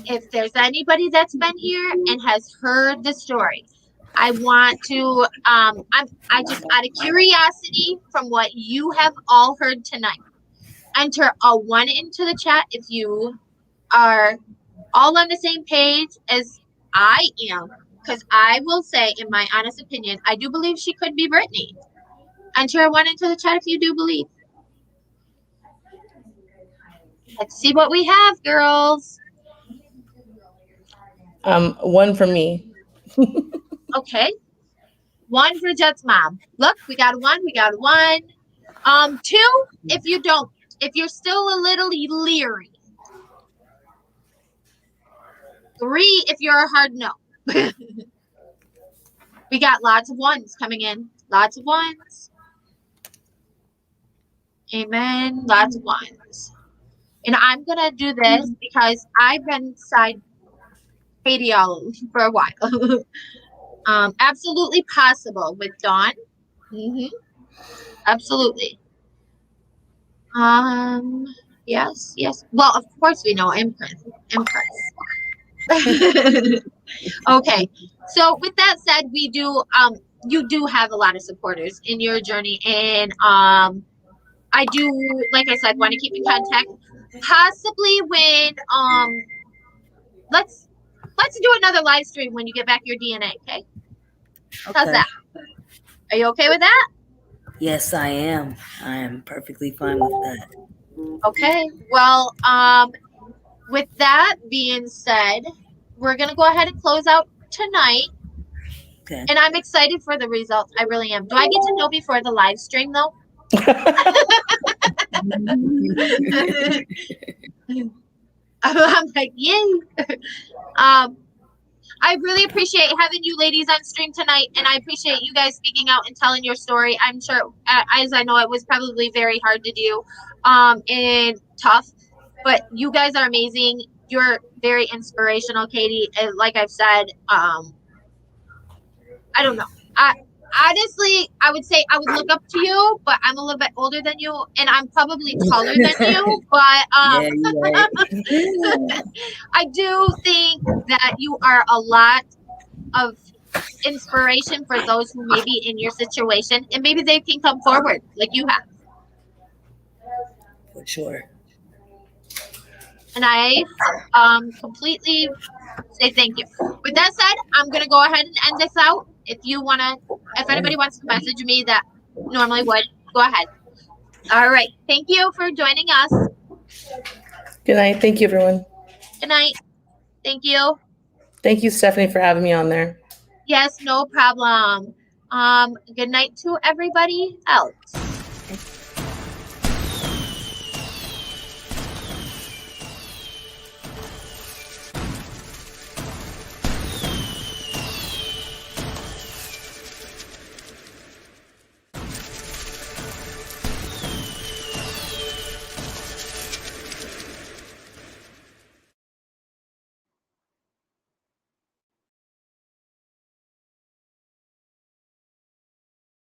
if there's anybody that's been here and has heard the story, I want to I just out of curiosity from what you have all heard tonight, enter a 1 into the chat if you are all on the same page as I am, because I will say, in my honest opinion, I do believe she could be Brittnay. Enter one into the chat if you do believe. Let's see what we have, girls. One for me. Okay. One for Jet's mom. Look, we got a one. We got a one. Two, if you're still a little leery. Three, if you're a hard no. We got lots of ones coming in. Lots of ones. Amen. Lots of ones. And I'm going to do this because I've been side Katie all for a while. Absolutely possible with Dawn. Absolutely. Yes. Well, of course we know Empress. Okay. So with that said, we do you do have a lot of supporters in your journey, and I do, like I said, want to keep in contact. Possibly when let's do another live stream when you get back your DNA, okay? How's that? Are you okay with that? Yes, I am. I am perfectly fine with that. Okay. Well, with that being said, we're gonna go ahead and close out tonight. Okay. And I'm excited for the results. I really am. Do I get to know before the live stream though? I'm like, yay. I really appreciate having you ladies on stream tonight, and I appreciate you guys speaking out and telling your story. I'm sure, as I know, it was probably very hard to do and tough, but you guys are amazing. You're very inspirational, Katie. And like I've said, I don't know. Honestly, I would say I would look up to you, but I'm a little bit older than you, and I'm probably taller than you. But Yeah, you're right. I do think that you are a lot of inspiration for those who may be in your situation, and maybe they can come forward like you have. For sure. And I completely say thank you. With that said, I'm gonna go ahead and end this out. If anybody wants to message me that normally would, go ahead. All right. Thank you for joining us. Good night. Thank you, everyone. Good night. Thank you. Thank you, Stephanie, for having me on there. Yes, no problem. Good night to everybody else.